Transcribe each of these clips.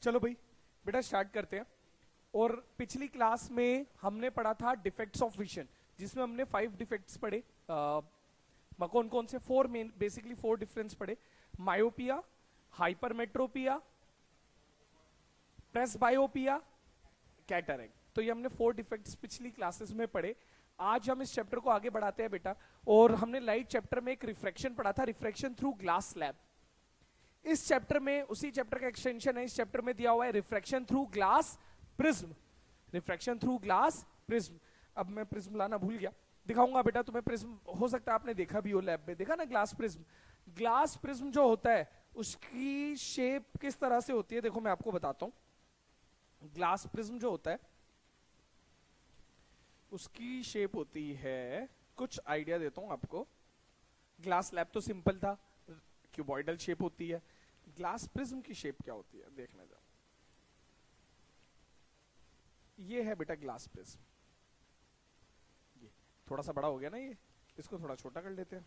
चलो भाई बेटा स्टार्ट करते हैं। और पिछली क्लास में हमने पढ़ा था डिफेक्ट्स ऑफ विजन, जिसमें हमने 5 डिफेक्ट्स पढ़े। कौन कौन से? 4 मेन, बेसिकली 4 डिफरेंस पढ़े। Myopia, hypermetropia, presbyopia, cataract. तो ये हमने 4 डिफेक्ट्स पिछली क्लासेस में पढ़े। आज हम इस चैप्टर को आगे बढ़ाते हैं बेटा। और हमने लाइट चैप्टर में एक रिफ्रैक्शन पढ़ा था, रिफ्रैक्शन थ्रू ग्लास स्लैब। इस चैप्टर में उसी चैप्टर का एक्सटेंशन है, इस चैप्टर में दिया हुआ है refraction through glass prism. Refraction through glass prism. अब मैं प्रिज्म लाना भूल गया, दिखाऊंगा बेटा तुम्हें प्रिज्म। हो सकता है आपने देखा भी हो लैब में, देखा ना ग्लास प्रिज्म। ग्लास प्रिज्म जो होता है उसकी शेप किस तरह से होती है, देखो मैं आपको बताता हूं। ग्लास प्रिज्म जो होता है उसकी शेप होती है, कुछ आइडिया देता हूं आपको। ग्लास लैब तो सिंपल था, क्यूबॉइडल शेप होती है। ग्लास प्रिज्म की शेप क्या होती है देखने जाओ। ये है बेटा ग्लास प्रिज्म। ये थोड़ा सा बड़ा हो गया ना, ये इसको थोड़ा छोटा कर लेते हैं।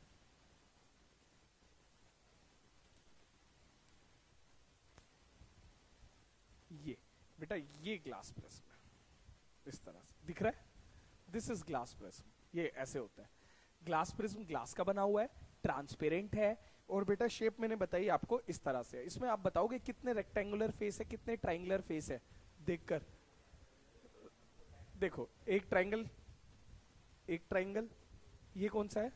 ये बेटा ये ग्लास प्रिज्म है, इस तरह से दिख रहा है। This is glass prism. ये ऐसे होता है। ग्लास प्रिज्म ग्लास का बना हुआ है, ट्रांसपेरेंट है। और बेटा शेप मैंने बताई आपको इस तरह से है। इसमें आप बताओगे कितने रेक्टेंगुलर फेस है, कितने ट्राइंगुलर फेस है देखकर। देखो एक ट्राइंगल, एक ट्राइंगल, ये कौन सा है?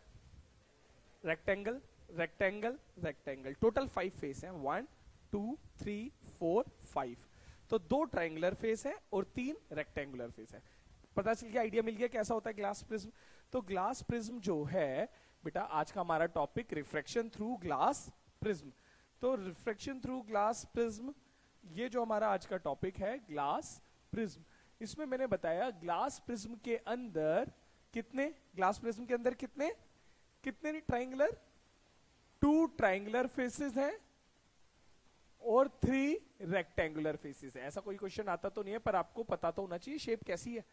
Rectangle, rectangle, rectangle. Total 5 face हैं, 1 2 3 4 5। तो 2 ट्राइंगुलर फेस है और 3 रेक्टेंगुलर फेस है। पता चल गया, आइडिया मिल गया कैसा होता है ग्लास प्रिज्म। तो ग्लास प्रिज्म जो है बेटा, आज का हमारा topic refraction through glass prism. तो रिफ्रैक्शन थ्रू ग्लास प्रिज्म, ये जो हमारा आज का टॉपिक है ग्लास प्रिज्म। इसमें मैंने बताया ग्लास प्रिज्म के अंदर कितने, ग्लास प्रिज्म के अंदर कितने कितने ट्राइंगुलर, 2 ट्राइंगुलर फेसेस हैं और 3 रेक्टेंगुलर फेसेस है। ऐसा कोई क्वेश्चन आता तो नहीं है, पर आपको पता तो होना चाहिए शेप कैसी है।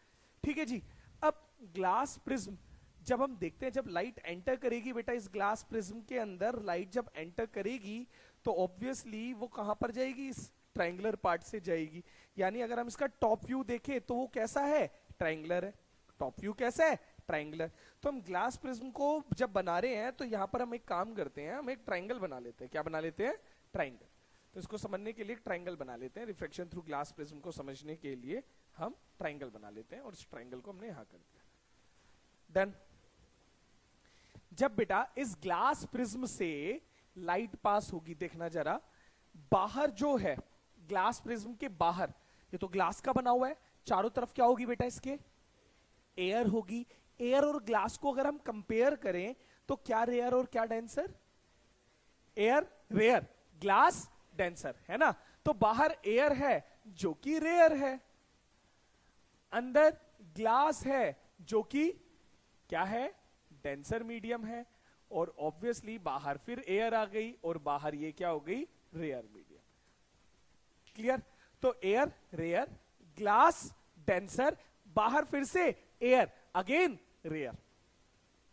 ठीक है जी। अब ग्लास प्रिज्म जब हम देखते हैं, जब लाइट एंटर करेगी बेटा इस ग्लास प्रिज्म के अंदर, लाइट जब एंटर करेगी तो ऑब्वियसली वो कहां पर जाएगी? इस ट्राइंगुलर पार्ट से जाएगी। यानी अगर हम इसका टॉप व्यू देखें तो वो कैसा है? ट्राइंगुलर है। टॉप व्यू कैसा है? ट्राइंगुलर। तो हम ग्लास प्रिज्म को जब बना रहे हैं तो यहां पर हम एक काम करते हैं, हम एक ट्राइंगल बना लेते हैं। क्या बना लेते हैं? ट्राइंगल। तो इसको समझने के लिए एक ट्राइंगल बना लेते हैं। रिफ्रैक्शन थ्रू ग्लास प्रिज्म को समझने के लिए हम ट्राइंगल बना लेते हैं और इस ट्राइंगल को हमने यहां कर दिया। डन। जब बेटा इस ग्लास प्रिज्म से लाइट पास होगी, देखना जरा, बाहर जो है ग्लास प्रिज्म के बाहर, ये तो ग्लास का बना हुआ है, चारों तरफ क्या होगी बेटा इसके? एयर होगी। एयर और ग्लास को अगर हम कंपेयर करें तो क्या रेयर और क्या denser? Air rare, glass denser, है ना। तो बाहर एयर है जो कि रेयर है, अंदर ग्लास है जो कि क्या है? डेंसर मीडियम है। और ऑब्वियसली बाहर फिर एयर आ गई और बाहर ये क्या हो गई? Rare medium. क्लियर? तो एयर रेयर, ग्लास डेंसर, बाहर फिर से एयर, अगेन रेयर।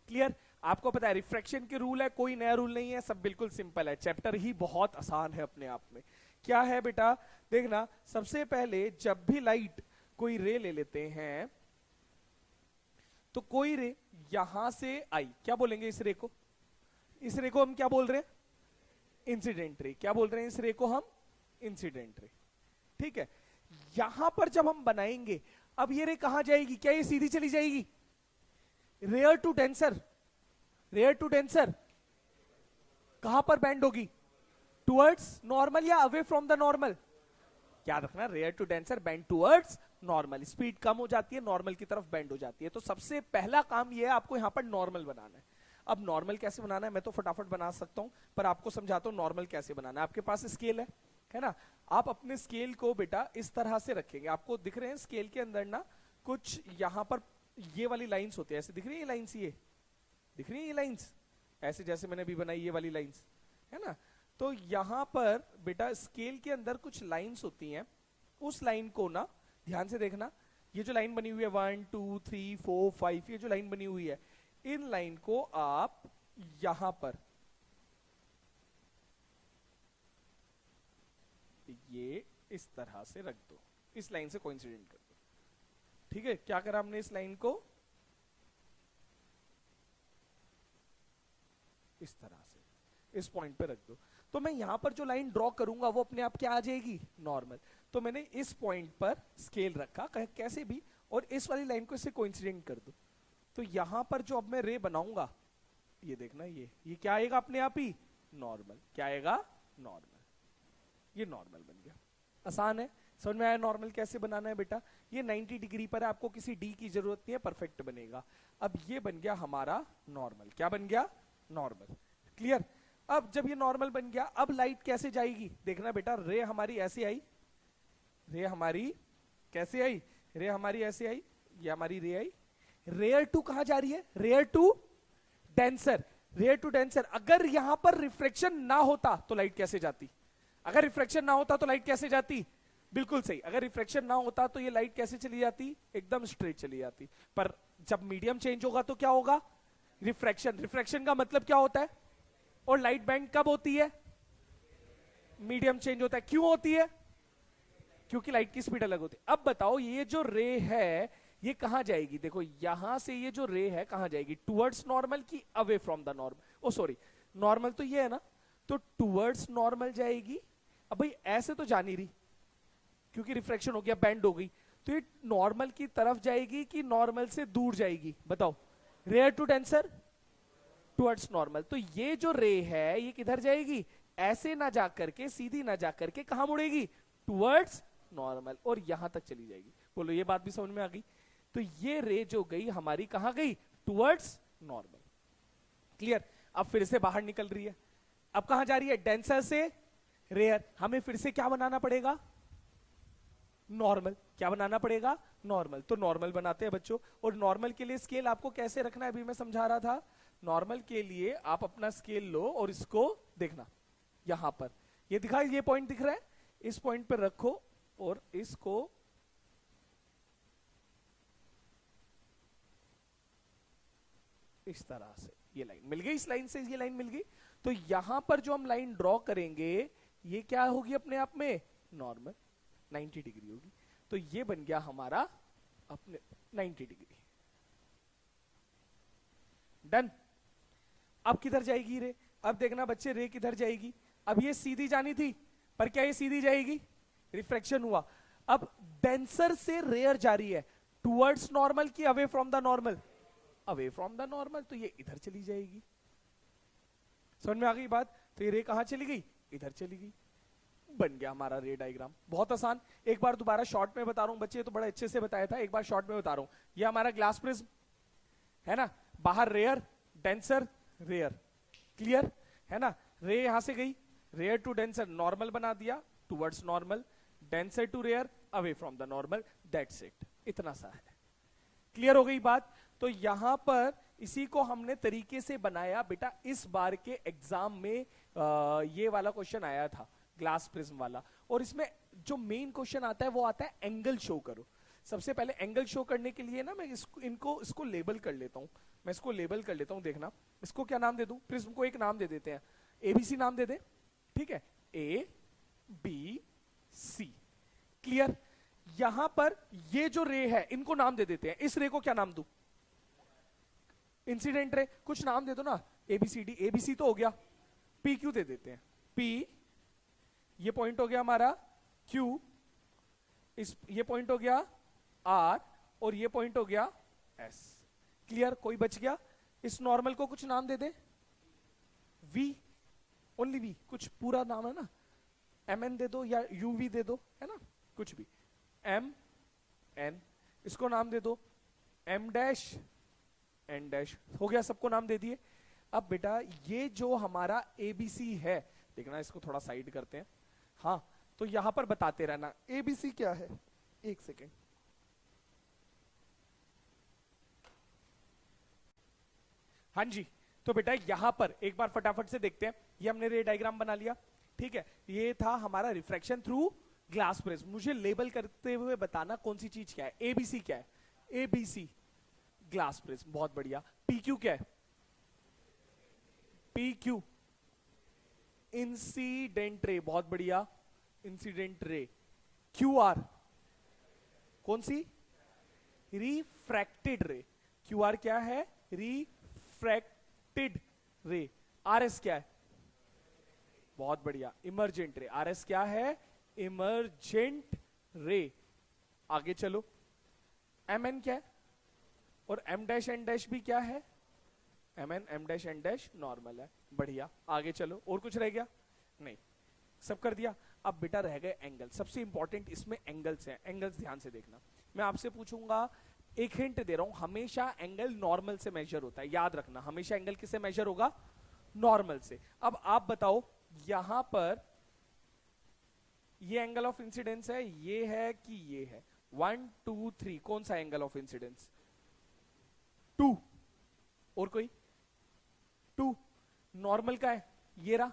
क्लियर? आपको पता है रिफ्रैक्शन के रूल है, कोई नया रूल नहीं है, सब बिल्कुल सिंपल है। चैप्टर ही बहुत आसान है अपने आप में। क्या है बेटा? देखना, सबसे पहले जब भी लाइट कोई रे ले लेते हैं तो कोई रे यहां से आई, क्या बोलेंगे इस रे को? इस रे को हम क्या बोल रहे हैं? Incident ray. क्या बोल रहे हैं इस रे को हम? Incident ray. ठीक है। यहां पर जब हम बनाएंगे, अब ये रे कहां जाएगी? क्या ये सीधी चली जाएगी? Rare to denser, rare to denser कहां पर बैंड होगी? टुवर्ड्स नॉर्मल या अवे फ्रॉम द नॉर्मल? क्या रखना, rare to denser bend towards normal. Speed कम हो जाती है, नॉर्मल की तरफ बैंड हो जाती है। तो सबसे पहला काम ये है, आपको यहां पर नॉर्मल बनाना है। अब नॉर्मल कैसे बनाना है मैं तो फटाफट बना सकता हूं, पर आपको समझाता हूं नॉर्मल कैसे बनाना है। आपके पास स्केल है ना। आप अपने स्केल को बेटा इस तरह से रखेंगे। आपको दिख रहे हैं स्केल के अंदर ना कुछ यहां पर ये वाली लाइंस होती है, ऐसे दिख रही है ये लाइंस, ये दिख रही है ये लाइंस, ऐसे जैसे मैंने अभी बनाई ये वाली लाइंस, है ना। तो यहां पर बेटा स्केल के अंदर कुछ लाइंस होती हैं। उस लाइन को ना ध्यान से देखना, ये जो लाइन बनी हुई है 1 2 3 4 5, ये जो लाइन बनी हुई है, इन लाइन को आप यहां पर ये इस तरह से रख दो, इस लाइन से कोइंसिडेंट कर दो। ठीक है, क्या करा हमने, इस लाइन को इस तरह से इस पॉइंट पे रख दो। तो मैं यहां पर जो लाइन ड्रॉ करूंगा वो अपने आप क्या आ जाएगी, नॉर्मल। तो मैंने इस पॉइंट पर स्केल रखा कैसे भी, और इस वाली लाइन को इससे कोइंसिडेंट कर दो। तो यहां पर जो अब मैं रे बनाऊंगा, ये देखना, ये क्या आएगा अपने आप ही, नॉर्मल। क्या आएगा, नॉर्मल। ये नॉर्मल बन गया। आसान है, समझ में आया नॉर्मल कैसे बनाना है बेटा। ये 90 डिग्री पर है, आपको किसी डी की जरूरत नहीं है, परफेक्ट बनेगा। अब ये बन गया हमारा नॉर्मल। क्या बन गया, नॉर्मल। क्लियर। अब जब ये नॉर्मल बन गया, अब लाइट कैसे जाएगी, देखना बेटा। रे हमारी ऐसे आई, रे हमारी कैसे आई, रे हमारी ऐसे आई, ये हमारी रे आई। रेयर टू कहां जा रही है, rare to denser, rare to denser. अगर यहां पर रिफ्लेक्शन ना होता तो लाइट कैसे जाती, अगर रिफ्लेक्शन ना होता तो लाइट कैसे जाती, बिल्कुल सही। अगर रिफ्लेक्शन ना होता तो ये लाइट कैसे चली जाती, एकदम स्ट्रेट चली जाती। पर जब मीडियम चेंज होगा तो क्या होगा, रिफ्रैक्शन। रिफ्रैक्शन का मतलब क्या होता है, और लाइट बैंड कब होती है, मीडियम चेंज होता है। क्यों होती है, क्योंकि लाइट की स्पीड अलग होती है। अब बताओ ये जो रे है ये कहां जाएगी, देखो यहां से ये जो रे है कहां जाएगी, टुवर्ड्स नॉर्मल की away from the normal, oh sorry normal तो ये है ना, तो टुवर्ड्स नॉर्मल जाएगी। अब भाई ऐसे तो जा नहीं रही क्योंकि रिफ्रैक्शन हो गया, बैंड हो गई, तो ये नॉर्मल की तरफ जाएगी कि नॉर्मल से दूर जाएगी, बताओ। Rare to denser, towards normal. तो ये जो रे है ये किधर जाएगी, ऐसे ना जा करके, सीधी ना जा करके कहां मुड़ेगी, टुवर्ड्स नॉर्मल, और यहां तक चली जाएगी। बोलो ये बात भी समझ में आ गई। तो ये रे जो गई हमारी कहां गई, टुवर्ड्स नॉर्मल। क्लियर। अब फिर से बाहर निकल रही है, अब कहां जा रही है, डेंसर से रेयर। हमें फिर से क्या बनाना पड़ेगा, नॉर्मल। क्या बनाना पड़ेगा, नॉर्मल। तो नॉर्मल बनाते हैं बच्चों, और नॉर्मल के लिए स्केल आपको कैसे रखना है अभी मैं समझा रहा था। नॉर्मल के लिए आप अपना स्केल लो और इसको देखना, यहां पर ये दिखा, ये पॉइंट दिख रहा है, इस पॉइंट पर रखो और इसको इस तरह से, ये लाइन मिल गई, इस लाइन से ये लाइन मिल गई। तो यहां पर जो हम लाइन ड्रॉ करेंगे ये क्या होगी अपने आप में, नॉर्मल, 90 डिग्री होगी। तो ये बन गया हमारा अपने 90 डिग्री। डन। अब किधर जाएगी रे, अब देखना बच्चे रे किधर जाएगी। अब ये सीधी जानी थी, पर क्या ये सीधी जाएगी, रिफ्रैक्शन हुआ। अब डेंसर से रेयर जा रही है, टुवर्ड्स नॉर्मल की away from the normal, away from the normal, तो ये इधर चली जाएगी। समझ में आ गई बात। तो ये रे कहां चली गई, इधर चली गई। बन गया हमारा रे डायग्राम, बहुत आसान। एक बार दोबारा शॉर्ट में बता रहा हूं बच्चे, तो बड़ा अच्छे से बताया था, एक बार शॉर्ट में बता रहा हूं। ये हमारा ग्लास प्रिज्म है ना, बाहर रेयर, डेंसर, रेयर। क्लियर है ना। रे यहां से गई, रेयर टू डेंसर नॉर्मल बना दिया, towards normal, denser to rare away from the normal, that's it, इतना सा है। क्लियर हो गई बात। तो यहां पर इसी को हमने तरीके से बनाया बेटा। इस बार के एग्जाम में ये वाला क्वेश्चन आया था, ग्लास प्रिज्म वाला, और इसमें जो मेन क्वेश्चन आता है वो आता है एंगल शो करो। सबसे पहले एंगल शो करने के लिए ना मैं इसको लेबल कर लेता हूं, मैं इसको लेबल कर लेता हूं। देखना इसको क्या नाम दे दूं, प्रिज्म को एक नाम दे देते हैं, एबीसी नाम दे दे, ठीक है, ए बी सी। क्लियर। यहां पर ये जो रे है इनको नाम दे देते हैं। इस रे को क्या नाम दूं, इंसिडेंट रे, कुछ नाम दे दो ना, एबीसीडी, एबीसी तो हो गया, पी क्यू दे देते हैं, पी ये पॉइंट हो गया हमारा, क्यू ये पॉइंट हो गया आर, और ये पॉइंट हो गया एस। क्लियर। कोई बच गया, इस नॉर्मल को कुछ नाम दे दे, वी, ओनली वी, कुछ पूरा नाम है ना, एम एन दे दो या यूवी दे दो, है ना, कुछ भी, एम एन, इसको नाम दे दो एम डैश एन डैश, हो गया, सबको नाम दे दिए। अब बेटा ये जो हमारा एबीसी है, देखना इसको थोड़ा साइड करते हैं, हाँ, तो यहां पर बताते रहना एबीसी क्या है, एक सेकेंड। हाँ जी, तो बेटा यहां पर एक बार फटाफट से देखते हैं, ये हमने रे डायग्राम बना लिया, ठीक है। ये था हमारा रिफ्रैक्शन थ्रू ग्लास प्रिज्म। मुझे लेबल करते हुए बताना कौन सी चीज क्या है, एबीसी क्या है, एबीसी ग्लास प्रिज्म, बहुत बढ़िया। पीक्यू क्या है, पीक्यू इंसिडेंट रे, बहुत बढ़िया, इंसिडेंट रे। क्यू आर कौन सी? Refracted ray. क्यू आर क्या है? रिफ्रैक्टेड रे। आर एस क्या है? बहुत बढ़िया, इमर्जेंट रे। आर एस क्या है? इमर्जेंट रे। आगे चलो, एम एन क्या है? और एम डैश एन डैश भी क्या है? M N M dash N dash normal है। बढ़िया, आगे चलो। और कुछ रह गया? नहीं, सब कर दिया। अब बेटा रह गए एंगल। सबसे इंपॉर्टेंट इसमें एंगल्स हैं। एंगल्स ध्यान से देखना। मैं आपसे पूछूंगा, एक हिंट दे रहा हूं, हमेशा एंगल नॉर्मल से मेजर होता है, याद रखना। हमेशा एंगल किससे मेजर होगा? नॉर्मल से। अब आप बताओ, यहां पर ये एंगल ऑफ इंसिडेंस है, ये है कि ये है? 1 2 3, कौन सा एंगल ऑफ इंसिडेंस? 2। और कोई? 2। नॉर्मल का है ये रहा,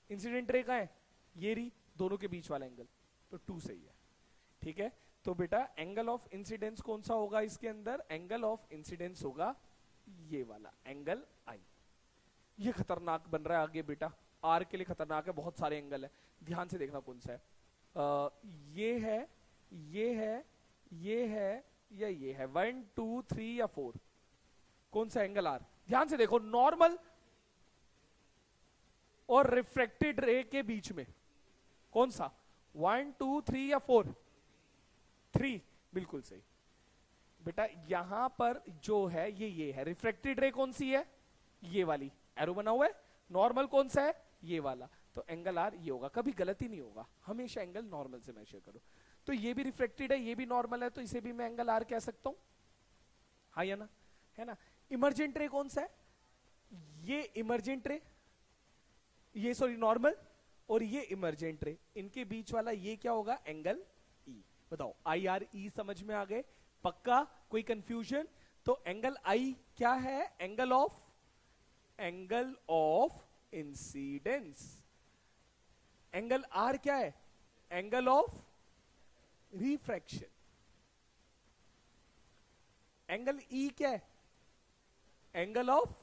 इंसिडेंट रे का है ये रही, दोनों के बीच वाला एंगल, तो 2 सही है। ठीक है, तो बेटा एंगल ऑफ इंसिडेंस कौन सा होगा इसके अंदर? एंगल ऑफ इंसिडेंस होगा ये वाला एंगल आई। ये खतरनाक बन रहा है आगे बेटा, आर के लिए खतरनाक है, बहुत सारे एंगल है। ध्यान से देखना कौन सा है। ये है, ये है, ये है या ये है? 1 2 3 या 4, कौन सा एंगल आर? ध्यान से देखो, नॉर्मल और रिफ्रैक्टेड रे के बीच में कौन सा? 1 2 3 या 4? 3, बिल्कुल सही बेटा। यहां पर जो है ये है। रिफ्रैक्टेड रे कौन सी है? ये वाली, एरो बना हुआ है। नॉर्मल कौन सा है? ये वाला। तो एंगल आर ये होगा, कभी गलती नहीं होगा, हमेशा एंगल नॉर्मल से मेजर करो। तो ये भी रिफ्लेक्टेड है, ये भी नॉर्मल है, तो इसे भी मैं एंगल आर कह सकता हूं, हाँ या ना? है ना? इमर्जेंट रे कौन सा है? ये इमर्जेंट रे, ये सॉरी नॉर्मल, और ये इमर्जेंट रे, इनके बीच वाला ये क्या होगा? Angle E. बताओ, आई आर ई समझ में आ गए? पक्का? कोई कंफ्यूजन? तो एंगल आई क्या है? Angle of incidence. Angle R क्या है? Angle of refraction. Angle E क्या है? Angle of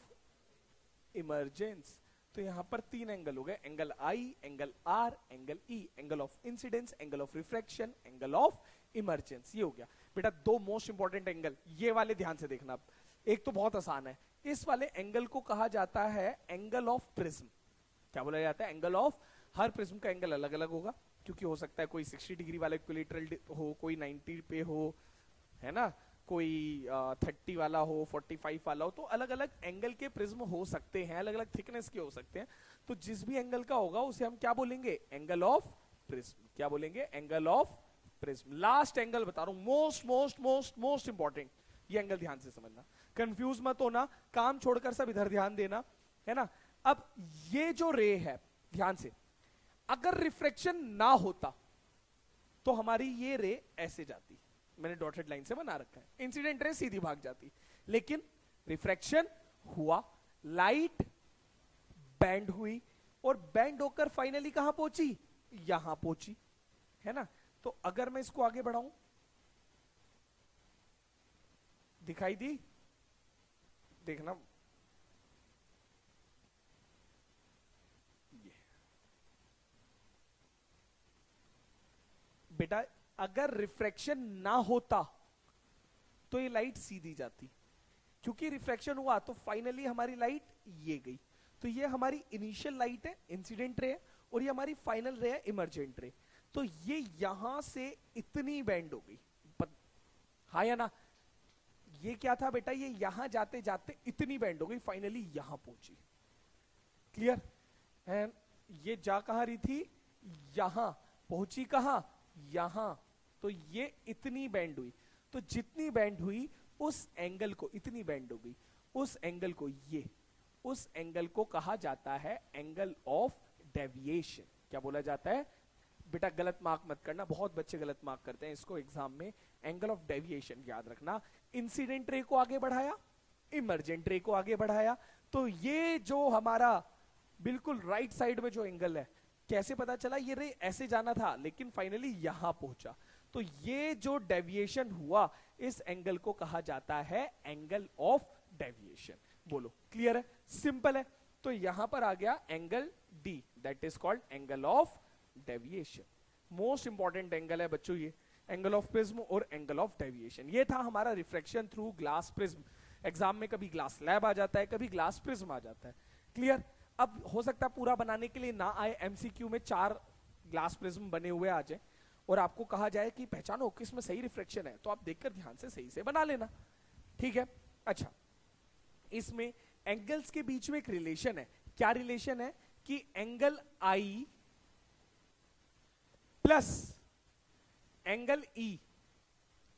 emergence. तो यहां पर 3 एंगल हो गए, angle I, angle R, angle E. Angle of incidence, angle of refraction, angle of emergence. ये हो गया बेटा 2 मोस्ट इंपॉर्टेंट एंगल। ये वाले ध्यान से देखना। एक तो बहुत आसान है, इस वाले एंगल को कहा जाता है एंगल ऑफ प्रिज्म। क्या बोला जाता है? Angle of. हर प्रिज्म का एंगल अलग अलग होगा, क्योंकि हो सकता है कोई 60 डिग्री वाला इक्विलेटरल हो, कोई 90 पे हो, है ना, कोई 30 वाला हो, 45 वाला हो। तो अलग अलग एंगल के प्रिज्म हो सकते हैं, अलग अलग थिकनेस के हो सकते हैं। तो जिस भी एंगल का होगा उसे हम क्या बोलेंगे? Angle of prism. क्या बोलेंगे? Angle of prism. Last angle बता रहा हूं, most most most most important. ये एंगल ध्यान से समझना, कंफ्यूज मत होना, काम छोड़कर सब इधर ध्यान देना, है ना? अब ये जो रे है, ध्यान से, अगर रिफ्रैक्शन ना होता तो हमारी ये रे ऐसे जाती, मैंने डॉटेड लाइन से बना रखा है, इंसिडेंट रे सीधी भाग जाती। लेकिन रिफ्रैक्शन हुआ, लाइट बैंड हुई, और बैंड होकर फाइनली कहां पहुंची? यहां पहुंची, है ना? तो अगर मैं इसको आगे बढ़ाऊं, दिखाई दी? देखना, ये बेटा अगर रिफ्रैक्शन ना होता तो ये लाइट सीधी जाती, क्योंकि रिफ्रैक्शन हुआ तो फाइनली हमारी लाइट ये गई। तो ये हमारी इनिशियल लाइट है, इंसिडेंट रे है, और ये हमारी फाइनल रे है, इमर्जेंट रे। तो ये यहां से इतनी बैंड हो गई, हाँ या ना? ये क्या था बेटा? ये यहां जाते जाते इतनी बैंड हो गई, फाइनली यहां पहुंची। क्लियर? एंड ये जा कहां रही थी? यहां पहुंची, कहां? यहां। तो ये इतनी बैंड हुई, तो जितनी बैंड हुई उस एंगल को, इतनी बैंड हो गई, उस एंगल को, ये उस एंगल को कहा जाता है एंगल ऑफ डेविएशन। क्या बोला जाता है बेटा? गलत मार्क मत करना, बहुत बच्चे गलत मार्क करते हैं इसको एग्जाम में। एंगल ऑफ डेविएशन याद रखना। इंसिडेंट रे को आगे बढ़ाया, इमर्जेंट रे को आगे बढ़ाया, तो ये जो हमारा बिल्कुल राइट साइड में जो एंगल है, कैसे पता चला? ये रे ऐसे जाना था लेकिन फाइनली यहां पहुंचा। तो ये जो डेविएशन हुआ, इस एंगल को कहा जाता है एंगल ऑफ डेविएशन। बोलो, क्लियर है? सिंपल है। तो यहां पर आ गया angle D, that is called angle of deviation. Most important angle है बच्चों ये, एंगल ऑफ प्रिज्म और एंगल ऑफ डेविएशन। ये था हमारा refraction through glass prism. Exam में कभी ग्लास स्लैब आ जाता है, कभी ग्लास प्रिज्म आ जाता है। क्लियर? अब हो सकता है पूरा बनाने के लिए ना आए, एमसीक्यू में 4 ग्लास प्रिज्म बने हुए आ जाए और आपको कहा जाए कि पहचानो किसमें सही रिफ्लेक्शन है, तो आप देखकर ध्यान से सही से बना लेना। ठीक है? अच्छा, इसमें एंगल्स के बीच में एक रिलेशन है। क्या रिलेशन है? कि एंगल आई प्लस एंगल ई,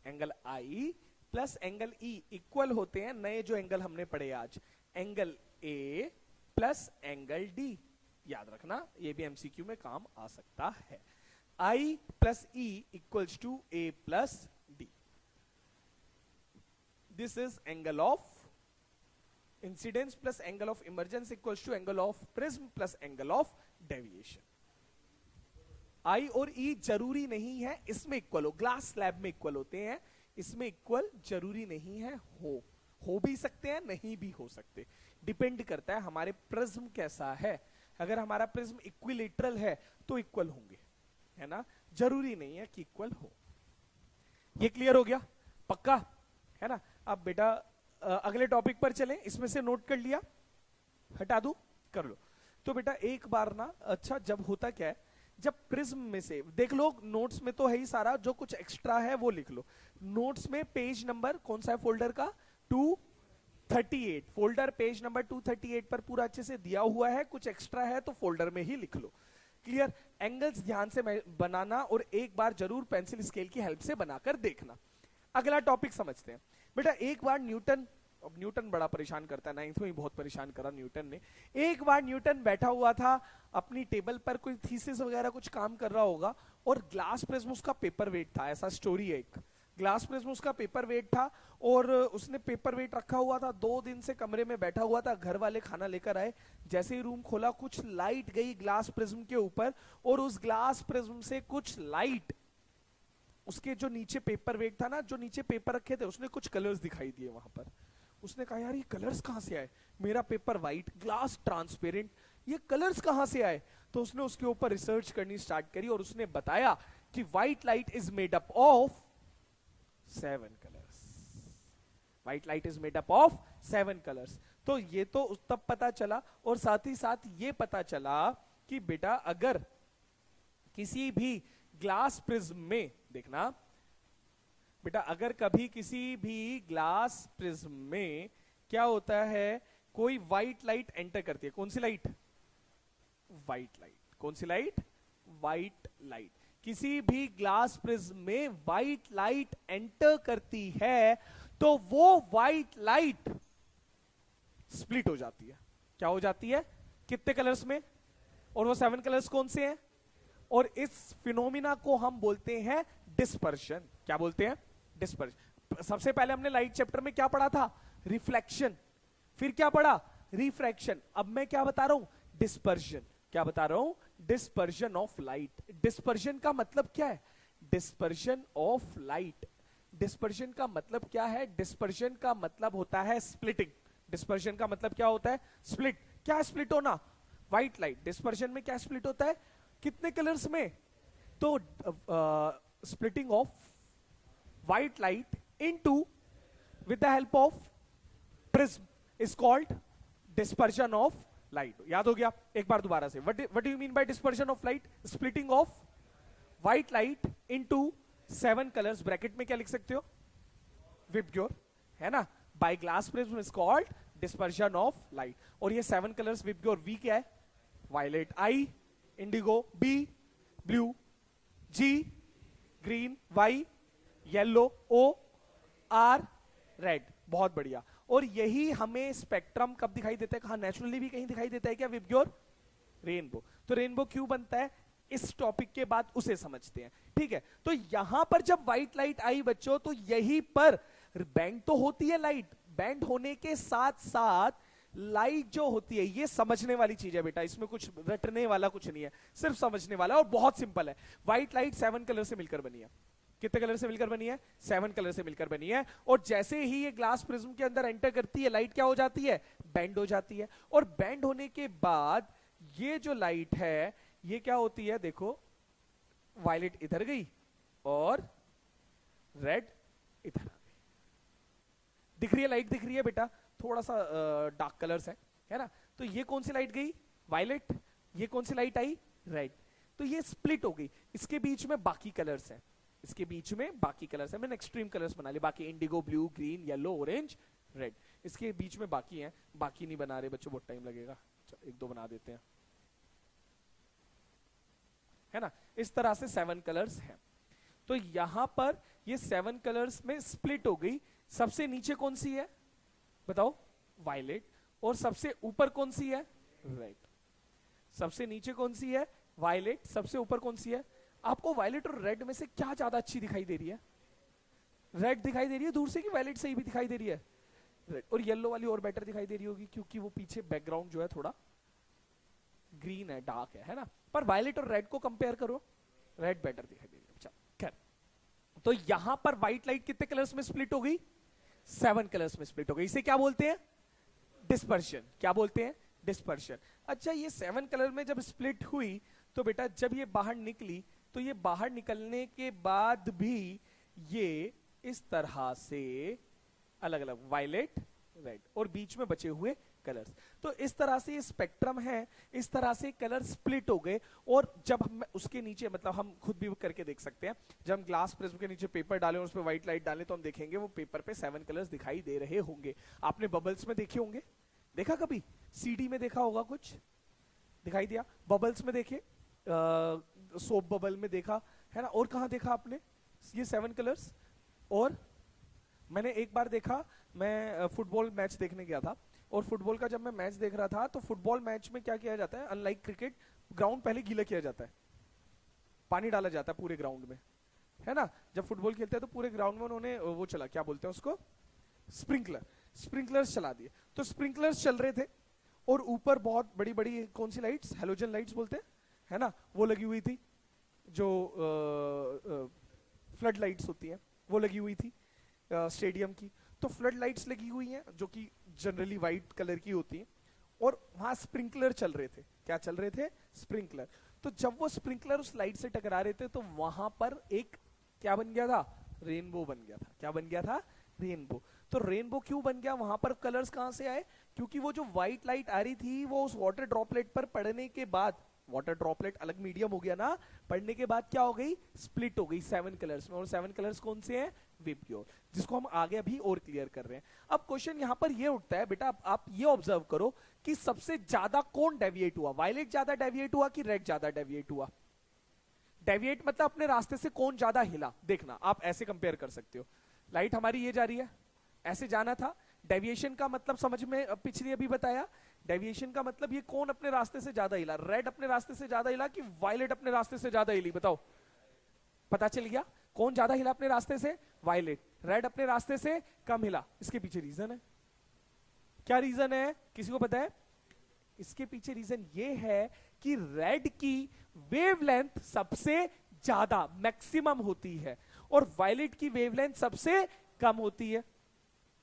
एंगल आई प्लस एंगल ई इक्वल होते हैं नए जो एंगल हमने पढ़े आज, angle A plus angle D. याद रखना, ये भी एमसीक्यू में काम आ सकता है। I plus E equals to A plus D. This is angle of incidence plus angle of emergence equals to angle of prism plus angle of deviation. I और ई जरूरी नहीं है इसमें इक्वल हो, ग्लास स्लैब में equal होते हैं, इसमें इक्वल जरूरी नहीं है। हो भी सकते हैं, नहीं भी हो सकते, डिपेंड करता है हमारे प्रिज्म कैसा है। अगर हमारा प्रिज्म इक्विलेटरल है तो इक्वल होंगे, है ना, जरूरी नहीं है कि इक्वल हो। ये क्लियर हो गया? पक्का है ना? अब बेटा अगले टॉपिक पर चलें। इसमें से नोट कर लिया? हटा दूं? कर लो। तो बेटा एक बार ना, अच्छा जब होता क्या है, जब प्रिज्म में से देख लो, नोट्स में तो है ही सारा, जो कुछ एक्स्ट्रा है वो लिख लो। नोट्स में पेज नंबर कौन सा है फोल्डर का? 238। फोल्डर पेज नंबर 238 पर पूरा अच्छे से दिया हुआ है, कुछ एक्स्ट्रा है तो फोल्डर में ही लिख लो। क्लियर? एंगल्स ध्यान से बनाना और एक बार जरूर पेंसिल स्केल की हेल्प से बनाकर देखना। अगला टॉपिक समझते हैं। बेटा एक बार न्यूटन, अब न्यूटन बड़ा परेशान करता है, 9th में ही बहुत परेशान करा न्यूटन ने। एक बार न्यूटन बैठा हुआ था अपनी टेबल पर, कोई थीसिस वगैरह कुछ काम कर रहा होगा, और ग्लास प्रिज्म उसका पेपर वेट था। ऐसा स्टोरी है एक, ग्लास प्रिज्म उसका पेपर वेट था और उसने पेपर वेट रखा हुआ था। 2 दिन से कमरे में बैठा हुआ था, घर वाले खाना लेकर आए, जैसे ही रूम खोला कुछ लाइट गई ग्लास प्रिज्म के ऊपर, और उस ग्लास प्रिज्म से कुछ लाइट उसके जो नीचे पेपर वेट था ना, जो नीचे पेपर रखे थे, उसने कुछ कलर्स दिखाई दिए वहां पर। उसने कहा यार ये कलर्स कहां से आए, मेरा पेपर वाइट, ग्लास ट्रांसपेरेंट, ये कलर्स कहां से आए? तो उसने उसके ऊपर रिसर्च करनी स्टार्ट करी और उसने बताया कि white light is made up of 7 colours. White light is made up of 7 colours. तो ये तो तब पता चला, और साथ ही साथ ये पता चला कि बेटा अगर किसी भी ग्लास प्रिज्म में, देखना बेटा, अगर कभी किसी भी ग्लास प्रिज्म में क्या होता है, कोई व्हाइट लाइट एंटर करती है। कौन सी लाइट? White light. कौन सी लाइट? White light. किसी भी ग्लास प्रिज्म में व्हाइट लाइट एंटर करती है तो वो व्हाइट लाइट स्प्लिट हो जाती है। क्या हो जाती है? कितने कलर्स में? और वो 7 कलर्स कौन से हैं? और इस फिनोमिना को हम बोलते हैं डिस्पर्शन। क्या बोलते हैं? डिस्पर्शन। सबसे पहले हमने लाइट चैप्टर में क्या पढ़ा था? रिफ्लेक्शन। फिर क्या पढ़ा? रिफ्रैक्शन। अब मैं क्या बता रहा हूं? डिस्पर्शन। क्या बता रहा हूं? Dispersion of light. डिस्पर्शन का मतलब क्या है? Dispersion of light. डिस्पर्शन का मतलब क्या है? डिस्पर्शन का मतलब होता है स्प्लिटिंग। डिस्पर्शन का मतलब क्या होता है? स्प्लिट। क्या स्प्लिट होना? White light. डिस्पर्शन में क्या स्प्लिट होता है? कितने कलर्स में? तो splitting of white light into with the help of prism is called dispersion of light. याद हो गया? एक बार दोबारा से, what do you mean by dispersion of light? Splitting of white light into 7 colors. Bracket में क्या लिख सकते हो? Vibgyor, है ना? By glass prism is called dispersion of light. और ये 7 colors Vibgyor, V क्या है? Violet, I indigo, B blue, G green, Y yellow, O R red. बहुत बढ़िया। और यही हमें स्पेक्ट्रम कब दिखाई देता है? कहा नेचुरली भी कहीं दिखाई देता है क्या? VIBGYOR rainbow. तो रेनबो क्यों बनता है, इस टॉपिक के बाद उसे समझते हैं। ठीक है? तो यहां पर जब व्हाइट लाइट आई बच्चों, तो यहीं पर बैंड तो होती है लाइट, बैंड होने के साथ साथ लाइट जो होती है, ये समझने वाली चीज है बेटा, इसमें कुछ रटने वाला कुछ नहीं है, सिर्फ समझने वाला, और बहुत सिंपल है। व्हाइट लाइट 7 कलर से मिलकर बनी है। कितने कलर से मिलकर बनी है? 7 कलर से मिलकर बनी है। और जैसे ही ये ग्लास प्रिज्म के अंदर एंटर करती है, लाइट क्या हो जाती है? बैंड हो जाती है। और बैंड होने के बाद ये जो लाइट है, ये क्या होती है? देखो, वायलेट इधर गई और रेड इधर आ गई। दिख रही है लाइट, दिख रही है बेटा, थोड़ा सा डार्क कलर्स है ना। तो ये कौन सी लाइट गई, वायलेट, ये कौन सी लाइट आई, रेड। तो ये स्प्लिट हो गई, इसके बीच में बाकी कलर्स हैं, इसके बीच में बाकी कलर्स हैं, मैंने एक्सट्रीम कलर्स बना लिए, बाकी Indigo, blue, green, yellow, orange, red, इसके बीच में बाकी हैं, बाकी नहीं बना रहे बच्चों, बहुत टाइम लगेगा, एक दो बना देते हैं, है ना। इस तरह से 7 कलर्स हैं। तो यहां पर ये 7 कलर्स में स्प्लिट हो गई। सबसे नीचे कौन सी है बताओ, वायलेट, और सबसे ऊपर कौन सी है, रेड। सबसे नीचे कौन सी है, वायलेट, सबसे ऊपर कौन सी है। आपको वायलेट और रेड में से क्या ज्यादा अच्छी दिखाई दे रही है, रेड दिखाई दे रही है दूर से कि वायलेट से ही भी दिखाई दे रही है, रेड। और येलो वाली और बेटर दिखाई दे रही होगी क्योंकि वो पीछे बैकग्राउंड जो है थोड़ा ग्रीन है, डार्क है ना। पर वायलेट और रेड को कंपेयर करो, रेड बेटर दिखाई दे रही है। चल, तो यहां पर व्हाइट लाइट कितने कलर्स में स्प्लिट हो गई, 7 कलर्स में स्प्लिट हो गई। इसे क्या बोलते हैं, डिस्पर्शन। क्या बोलते हैं, डिस्पर्शन। अच्छा, ये 7 कलर में जब स्प्लिट हुई तो बेटा जब ये बाहर निकली तो ये बाहर निकलने के बाद भी ये इस तरह से अलग अलग वायलेट, रेड और बीच में बचे हुए कलर्स। तो इस तरह से ये स्पेक्ट्रम है, इस तरह से कलर स्प्लिट हो गए। और जब हम उसके नीचे, मतलब हम खुद भी करके देख सकते हैं, जब हम ग्लास प्रिज्म के नीचे पेपर डालें और उस पर व्हाइट लाइट डालें तो हम देखेंगे वो पेपर पे 7 कलर्स दिखाई दे रहे होंगे। आपने बबल्स में देखे होंगे, देखा कभी, सीडी में देखा होगा, कुछ दिखाई दिया, बबल्स में देखे, सोप बबल में देखा है ना, और कहां देखा आपने ये 7 कलर्स। और मैंने एक बार देखा, मैं फुटबॉल मैच देखने गया था, और फुटबॉल का जब मैं मैच देख रहा था तो फुटबॉल मैच में क्या किया जाता है, अनलाइक क्रिकेट, ग्राउंड पहले गीला किया जाता है, पानी डाला जाता है पूरे ग्राउंड में, है ना। जब फुटबॉल खेलते हैं तो पूरे ग्राउंड में उन्होंने वो चला, क्या बोलते हैं उसको, स्प्रिंकलर्स चला दिए। तो स्प्रिंकलर्स चल रहे थे और ऊपर बहुत बड़ी बड़ी कौन सी लाइट्स, हेलोजन लाइट्स बोलते हैं, है ना, वो लगी हुई थी, जो फ्लड लाइट्स होती हैं वो लगी हुई थी स्टेडियम की। तो फ्लड लाइट्स लगी हुई हैं जो कि जनरली वाइट कलर की होती हैं, और वहां स्प्रिंकलर चल रहे थे। क्या चल रहे थे, स्प्रिंकलर। तो जब वो स्प्रिंकलर उस लाइट से टकरा रहे थे तो वहां पर एक क्या बन गया था, रेनबो बन गया था। क्या बन गया था, रेनबो। तो रेनबो क्यों बन गया, वहां पर कलर्स कहां से आए, क्योंकि वो जो व्हाइट लाइट आ रही थी वो उस वाटर ड्रॉपलेट पर पड़ने के बाद, वाटर ड्रॉपलेट अलग मीडियम हो गया ना, पढ़ने के बाद क्या हो गई, स्प्लिट हो गई 7 कलर्स में। और 7 कलर्स कौन से हैं, विबग्योर, जिसको हम आगे अभी और क्लियर कर रहे हैं। अब क्वेश्चन यहां पर ये उठता है बेटा, आप ये ऑब्जर्व करो कि सबसे ज्यादा कौन डेविएट हुआ, वायलेट ज्यादा डेविएट हुआ कि रेड ज्यादा डेविएट हुआ। डेविएट मतलब अपने रास्ते से कौन ज्यादा हिला। देखना, आप ऐसे कंपेयर कर सकते हो, लाइट हमारी ये जा रही है, ऐसे जाना था। डेविएशन का मतलब समझ में पिछले अभी बताया, डेविएशन का मतलब ये कौन अपने रास्ते से ज्यादा हिला, रेड अपने रास्ते से ज्यादा हिला कि वायलेट अपने रास्ते से ज्यादा हिली, बताओ। पता चल गया कौन ज्यादा हिला अपने रास्ते से, वायलेट। रेड अपने रास्ते से कम हिला। इसके पीछे रीजन है, क्या रीजन है, किसी को पता है। इसके पीछे रीजन ये है कि रेड की वेवलेंथ सबसे ज्यादा मैक्सिमम होती है और वायलेट की वेवलेंथ सबसे कम होती है।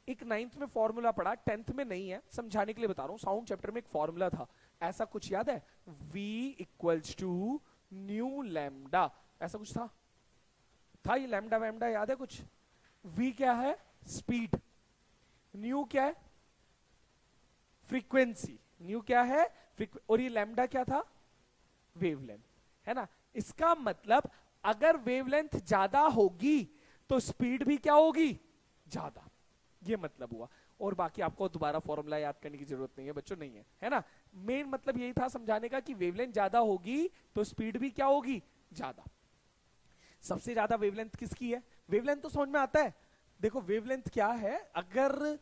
एक 9th में फॉर्मूला पढ़ा, 10th में नहीं है, समझाने के लिए बता रहा हूं। साउंड चैप्टर में एक फॉर्मूला था, ऐसा कुछ याद है, V equals to nu lambda, ऐसा कुछ था ये लैम्डा वैम्डा याद है कुछ। V क्या है, स्पीड, न्यू क्या है, फ्रीक्वेंसी, न्यू क्या है, और ये लैम्डा क्या था, वेवलेंथ, है ना। इसका मतलब अगर वेवलेंथ ज्यादा होगी तो स्पीड भी क्या होगी, ज्यादा, ये मतलब हुआ। और बाकी आपको दोबारा फॉर्मूला याद करने की जरूरत नहीं है बच्चों, नहीं है ना। मेन मतलब यही था समझाने का कि वेवलेंथ ज्यादा होगी तो स्पीड भी क्या होगी, ज्यादा। सबसे ज्यादा वेवलेंथ किसकी है, वेवलेंथ तो समझ में आता है। देखो वेवलेंथ क्या है, अगर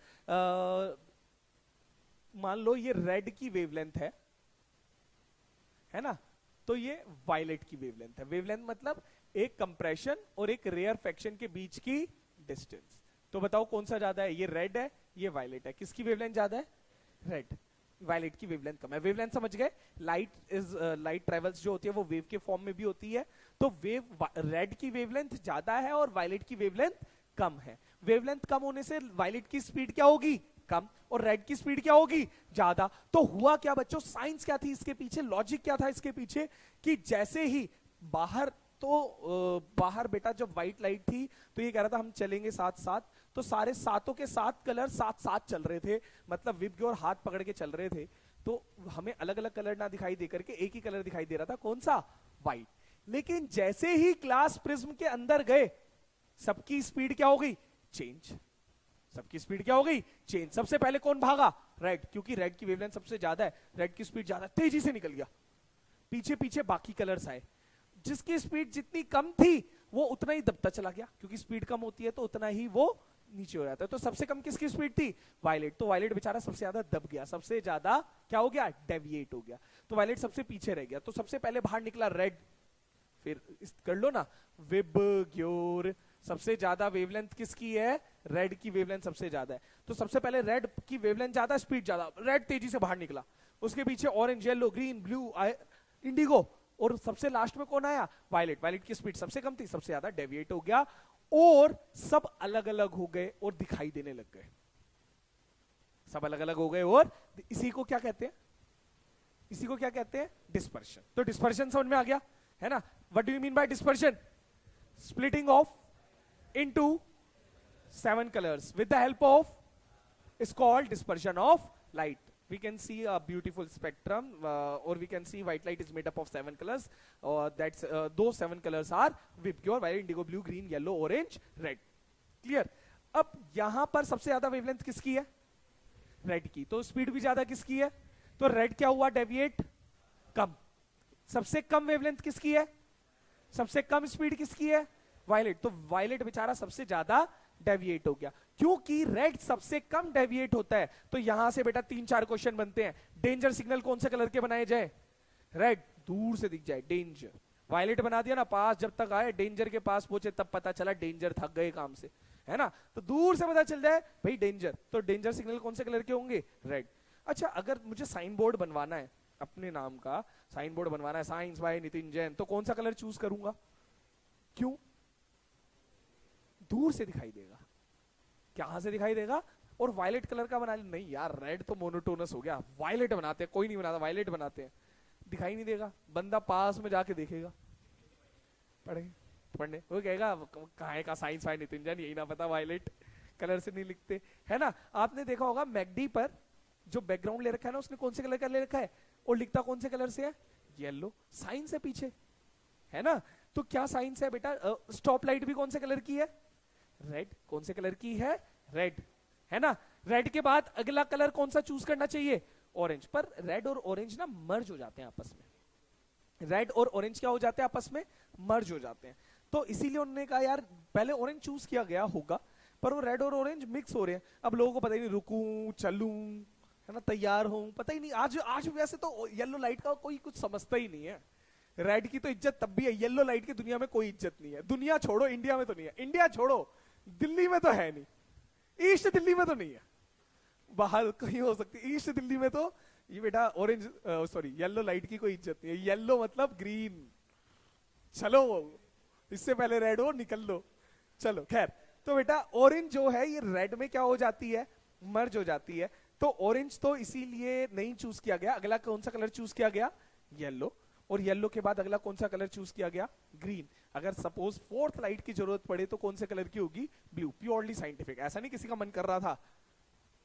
मान लो ये रेड की वेवलेंथ है ना, तो ये वायलेट की वेवलेंथ है। वेवलेंथ मतलब एक कंप्रेशन और एक रेयरफेक्शन के बीच की डिस्टेंस। तो बताओ कौन सा ज्यादा है, ये रेड है, ये वायलेट है, किसकी वेवलेंथ ज्यादा है, रेड। वायलेट की वेवलेंथ कम है। वेवलेंथ समझ गए, लाइट ट्रेवल्स जो होती है वो वेव के फॉर्म में भी होती है। तो वेव रेड की वेवलेंथ ज्यादा है और वायलेट की वेवलेंथ कम है। वेवलेंथ कम होने से वायलेट की स्पीड क्या होगी, कम, और रेड की स्पीड क्या होगी, ज्यादा। तो हुआ क्या बच्चों, साइंस क्या थी इसके पीछे, लॉजिक क्या था इसके पीछे, कि जैसे ही बाहर तो बाहर बेटा जब व्हाइट लाइट थी तो ये कह रहा था हम चलेंगे साथ साथ, तो सारे सातों के सात कलर साथ साथ चल रहे थे, मतलब विप और हाथ पकड़ के चल रहे थे, तो हमें अलग अलग कलर ना दिखाई दे करके एक ही कलर दिखाई दे रहा था, कौन सा, व्हाइट। लेकिन जैसे ही ग्लास प्रिज्म के अंदर गए सबकी स्पीड क्या हो गई, चेंज। सबकी स्पीड क्या हो गई, चेंज। सबसे पहले कौन भागा, रेड, क्योंकि रेड की वेवलेंथ सबसे ज्यादा है, रेड की स्पीड ज्यादा, तेजी से निकल गया। पीछे पीछे बाकी कलर्स आए, जिसकी स्पीड जितनी कम थी वो उतना ही दबता चला गया, क्योंकि स्पीड कम होती है तो उतना ही वो नीचे हो जाता है। तो सबसे कम किसकी स्पीड थी, वायलेट, तो वायलेट बेचारा सबसे ज्यादा दब गया, सबसे ज्यादा क्या हो गया, डेविएट हो गया, तो वायलेट सबसे पीछे रह गया। तो सबसे पहले बाहर निकला रेड, फिर कर लो ना, विब ग्योर, सबसे ज्यादा वेवलेंथ किसकी है, रेड की वेवलेंथ सबसे ज्यादा है, तो सबसे पहले रेड की वेवलेंथ ज्यादा, स्पीड ज्यादा, रेड तेजी से बाहर निकला, उसके पीछे orange, yellow, green, blue, Indigo, और सबसे लास्ट में कौन आया, वायलेट। वायलेट की स्पीड सबसे कम थी, सबसे ज्यादा डेविएट हो गया, और सब अलग अलग हो गए और दिखाई देने लग गए, सब अलग अलग हो गए। और इसी को क्या कहते हैं, इसी को क्या कहते हैं, डिस्पर्शन। तो डिस्पर्शन समझ में आ गया है ना। What do you mean by dispersion, splitting of into 7 colors with the help of, is called dispersion of light. We can see a beautiful spectrum, or we can see white light is made up of 7 colors. That's those 7 colors are Vibgyor, violet, indigo, blue, green, yellow, orange, red. Clear? अब यहां पर सबसे ज्यादा wavelength किसकी है, red की, तो speed भी ज्यादा किसकी है, तो रेड क्या हुआ, डेविएट, कम। सबसे कम वेवलेंथ किसकी है, सबसे कम स्पीड किसकी है, वायलेट, तो वायलेट बेचारा सबसे ज्यादा डेविएट हो गया, क्योंकि रेड सबसे कम डेविएट होता है। तो यहां से बेटा 3-4 क्वेश्चन बनते हैं। डेंजर सिग्नल कौन से कलर के बनाए जाए, रेड, दूर से दिख जाए डेंजर। वायलेट बना दिया ना, पास जब तक आए, डेंजर के पास पहुंचे तब पता चला डेंजर थक गए काम से, है ना, तो दूर से पता चल जाए भाई डेंजर, तो डेंजर सिग्नल कौन से कलर के होंगे, रेड। अच्छा, अगर मुझे साइन बोर्ड बनवाना है, अपने नाम का साइन बोर्ड बनवाना है, साइंस बाय नितिन जैन, तो कौन सा कलर चूज करूंगा, क्यों, दूर से दिखाई देगा, कहां से दिखाई देगा, और वायलेट कलर का बना नहीं यार, रेड तो मोनोटोनस हो गया, वायलेट बनाते हैं, कोई नहीं बनाता, वायलेट बनाते हैं, दिखाई नहीं देगा, बंदा पास में जाके देखेगा, पढ़ने वो कहेगा कहाँ का साइंस वाई नितिन जैन, यही ना पता वायलेट कलर से नहीं लिखते, है ना। आपने देखा होगा मैकडी पर जो बैकग्राउंड ले रखा है ना, उसने कौन से कलर का ले रखा है, और लिखता कौन से कलर से है, येलो, साइंस है पीछे, है ना। तो क्या साइंस है बेटा, स्टॉप लाइट भी कौन से कलर की है, रेड, कौन से कलर की है, रेड, है ना। रेड के बाद अगला कलर कौन सा चूज करना चाहिए, ऑरेंज, पर रेड और ऑरेंज ना मर्ज हो जाते हैं आपस में, रेड और ऑरेंज क्या हो जाते हैं आपस में, मर्ज हो जाते हैं, तो इसीलिए उन्होंने कहा यार पहले ऑरेंज चूज किया गया होगा, पर वो रेड और ऑरेंज मिक्स हो रहे हैं, अब लोगों को पता ही नहीं, रुकूं चलूं, है ना, तैयार हूं, पता ही नहीं। आज आज वैसे तो येलो लाइट का कोई कुछ समझता ही नहीं है, रेड की तो इज्जत तब भी है, येलो लाइट की दुनिया में कोई इज्जत नहीं है, दुनिया छोड़ो, इंडिया में तो नहीं है, इंडिया छोड़ो, दिल्ली में तो है नहीं, ईस्ट दिल्ली में तो नहीं है, बाहर कहीं हो सकती है, ईस्ट दिल्ली में तो ये बेटा ऑरेंज, सॉरी येलो लाइट की कोई इज्जत नहीं है, येलो मतलब ग्रीन, चलो इससे पहले रेड हो निकल लो, चलो खैर। तो बेटा ऑरेंज जो है ये रेड में क्या हो जाती है, मर्ज हो जाती है, तो ऑरेंज तो इसीलिए नहीं चूज किया गया। अगला कौन सा कलर चूज किया गया, येलो, और येलो के बाद अगला कौन सा कलर चूज किया गया, ग्रीन। अगर सपोज फोर्थ लाइट की जरूरत पड़े तो कौन से कलर की होगी, ब्लू, प्योरली साइंटिफिक, ऐसा नहीं किसी का मन कर रहा था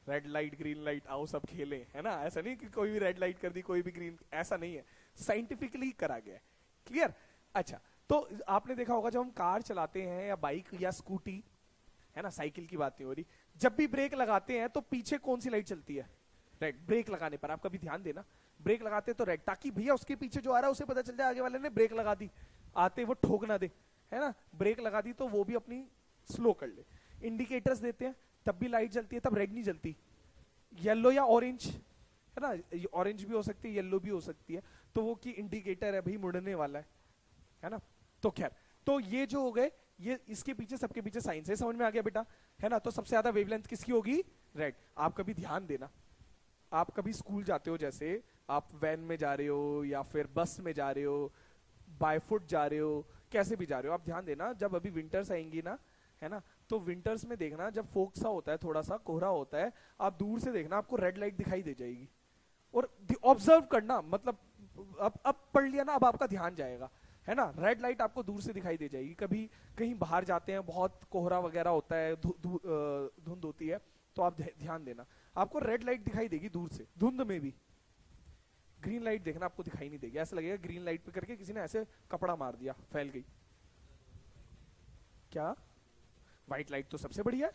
रेड लाइट ग्रीन लाइट आओ सब खेलें, है ना, ऐसा नहीं कि कोई भी रेड लाइट कर दी कोई भी ग्रीन, ऐसा नहीं है, साइंटिफिकली करा गया है, क्लियर। अच्छा, तो आपने देखा होगा जब हम कार चलाते हैं या बाइक या स्कूटी, है ना, साइकिल की बात नहीं हो रही, जब भी ब्रेक लगाते हैं तो पीछे कौन सी लाइट चलती है, रेड। ब्रेक लगाने पर आप कभी ध्यान देना, ब्रेक लगाते तो रेड, ताकि भैया उसके पीछे जो आ रहा है उसे पता चल जाए आगे वाले ने ब्रेक लगा दी, आते वो ठोक ना दे, है ना, ब्रेक लगा दी तो वो भी अपनी स्लो कर ले। इंडिकेटर्स देते हैं तब भी लाइट जलती है, तब रेड नहीं जलती, येलो या ऑरेंज, है ना, ऑरेंज भी हो सकती है येलो भी हो सकती है, तो वो की इंडिकेटर है भाई मुड़ने वाला है ना। तो खैर, तो ये जो हो गए, ये इसके पीछे सबके पीछे साइंस है, समझ में आ गया बेटा, है ना। तो सबसे ज्यादा वेवलेंथ किसकी होगी, रेड। आप कभी ध्यान देना, आप कभी स्कूल जाते हो, जैसे आप वैन में जा रहे हो या फिर बस में जा रहे हो, बाय फुट जा रहे हो, कैसे भी जा रहे हो, आप ध्यान देना जब अभी विंटर्स आएंगी ना, है ना, तो विंटर्स में देखना जब फोक सा होता है, थोड़ा सा कोहरा होता है, आप दूर से देखना आपको रेड लाइट दिखाई दे जाएगी, और ऑब्जर्व करना, मतलब अब पढ़ लिया ना, अब आपका ध्यान जाएगा, है ना। रेड लाइट आपको दूर से दिखाई दे जाएगी, कभी कहीं बाहर जाते हैं, बहुत कोहरा वगैरह होता है, धुंध होती है, तो आप ध्यान देना, आपको रेड लाइट दिखाई देगी दूर से, धुंध में भी। ग्रीन लाइट देखना आपको दिखाई नहीं देगी, ऐसा लगेगा ग्रीन लाइट पे करके किसी ने ऐसे कपड़ा मार दिया, फैल गई। क्या व्हाइट लाइट तो सबसे बढ़िया है,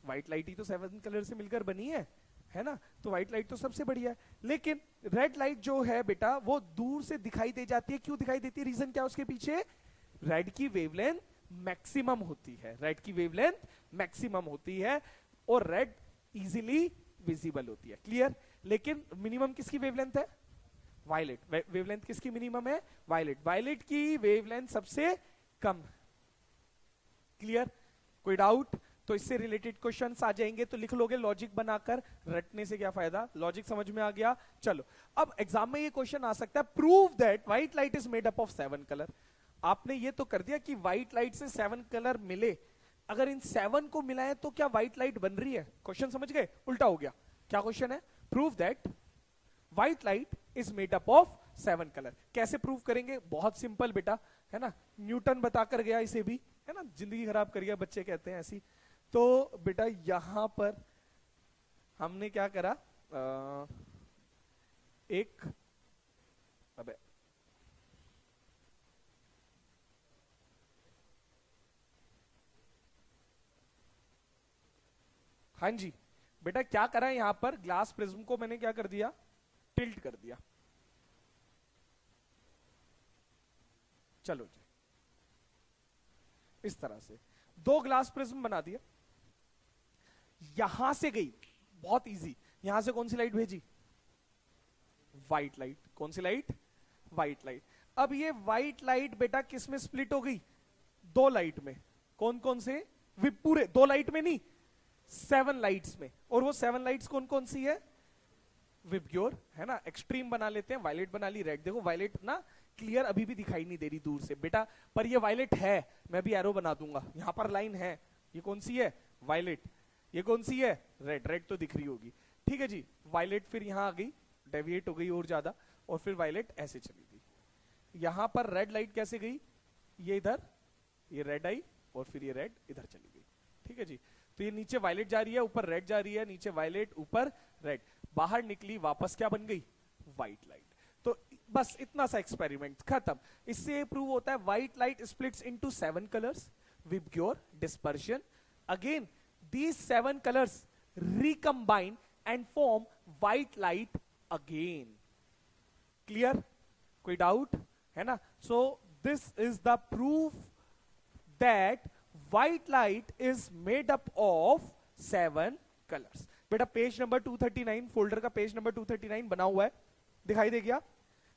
व्हाइट लाइट ही तो 7 कलर से मिलकर बनी है ना, तो व्हाइट लाइट तो सबसे बढ़िया है। लेकिन रेड लाइट जो है बेटा वो दूर से दिखाई दे जाती है, क्यों दिखाई देती है, रीजन क्या है उसके पीछे, रेड की वेवलेंथ मैक्सिमम होती है, रेड की वेवलेंथ मैक्सिमम होती है और रेड इजीली विजिबल होती है, क्लियर। लेकिन मिनिमम किसकी वेवलेंथ है, वायलेट, वेवलेंथ किसकी मिनिमम है, वायलेट, वायलेट की वेवलेंथ सबसे कम, क्लियर। कोई डाउट, तो इससे रिलेटेड क्वेश्चंस आ जाएंगे तो लिख लोगे, लॉजिक बनाकर, रटने से क्या फायदा, लॉजिक समझ में आ गया। चलो अब एग्जाम में ये क्वेश्चन आ सकता है, prove that white light is made up of 7 colour. आपने ये तो कर दिया कि व्हाइट लाइट से 7 कलर मिले, अगर इन 7 को मिलाएं तो क्या व्हाइट लाइट बन रही है, क्वेश्चन समझ गए, उल्टा हो गया। क्या क्वेश्चन है, prove that white light is made up of 7 colour. कैसे प्रूव करेंगे, बहुत सिंपल बेटा, है ना, न्यूटन बताकर गया इसे भी, है ना, जिंदगी खराब कर गया बच्चे कहते हैं ऐसी। तो बेटा यहां पर हमने क्या करा, एक, अबे हाँ जी बेटा, क्या करा यहां पर, ग्लास प्रिज्म को मैंने क्या कर दिया, टिल्ट कर दिया। चलो जी, इस तरह से 2 ग्लास प्रिज्म बना दिया, यहां से गई, बहुत इजी, यहां से कौन सी लाइट भेजी, व्हाइट लाइट, कौन सी लाइट, व्हाइट लाइट। अब ये व्हाइट लाइट बेटा किस में स्प्लिट हो गई, 2 लाइट में, कौन कौन से, पूरे 2 लाइट में नहीं, 7 लाइट्स में। और वो 7 लाइट्स कौन कौन सी है, विबग्योर, है ना, एक्सट्रीम बना लेते हैं, वायलेट बना ली, रेड, देखो वायलेट ना क्लियर अभी भी दिखाई नहीं दे रही दूर से बेटा, पर ये वायलेट है, मैं भी एरो बना दूंगा, यहां पर लाइन है, ये कौन सी है, वायलेट, ये कौन सी है, रेड, रेड तो दिख रही होगी, ठीक है जी। वायलेट फिर यहां आ गई, डेविएट हो गई और ज्यादा, और फिर वायलेट ऐसे चली गई। यहां पर रेड लाइट कैसे गई, ये इधर, ये रेड आई, और फिर ये रेड इधर चली गई, ठीक है जी। तो ये नीचे वायलेट जा रही है, ऊपर रेड जा रही है, नीचे वायलेट, ऊपर रेड, बाहर निकली, वापस क्या बन गई, व्हाइट लाइट। तो बस इतना सा एक्सपेरिमेंट खत्म। इससे प्रूव होता है white light splits into 7 colours, VIBGYOR, dispersion, again these 7 colors recombine and form white light again, clear, कोई डाउट है ना। so this is the proof that white light is made up of 7 colors। बेटा page number 239, folder का page number 239 बना हुआ है, दिखाई दे गया,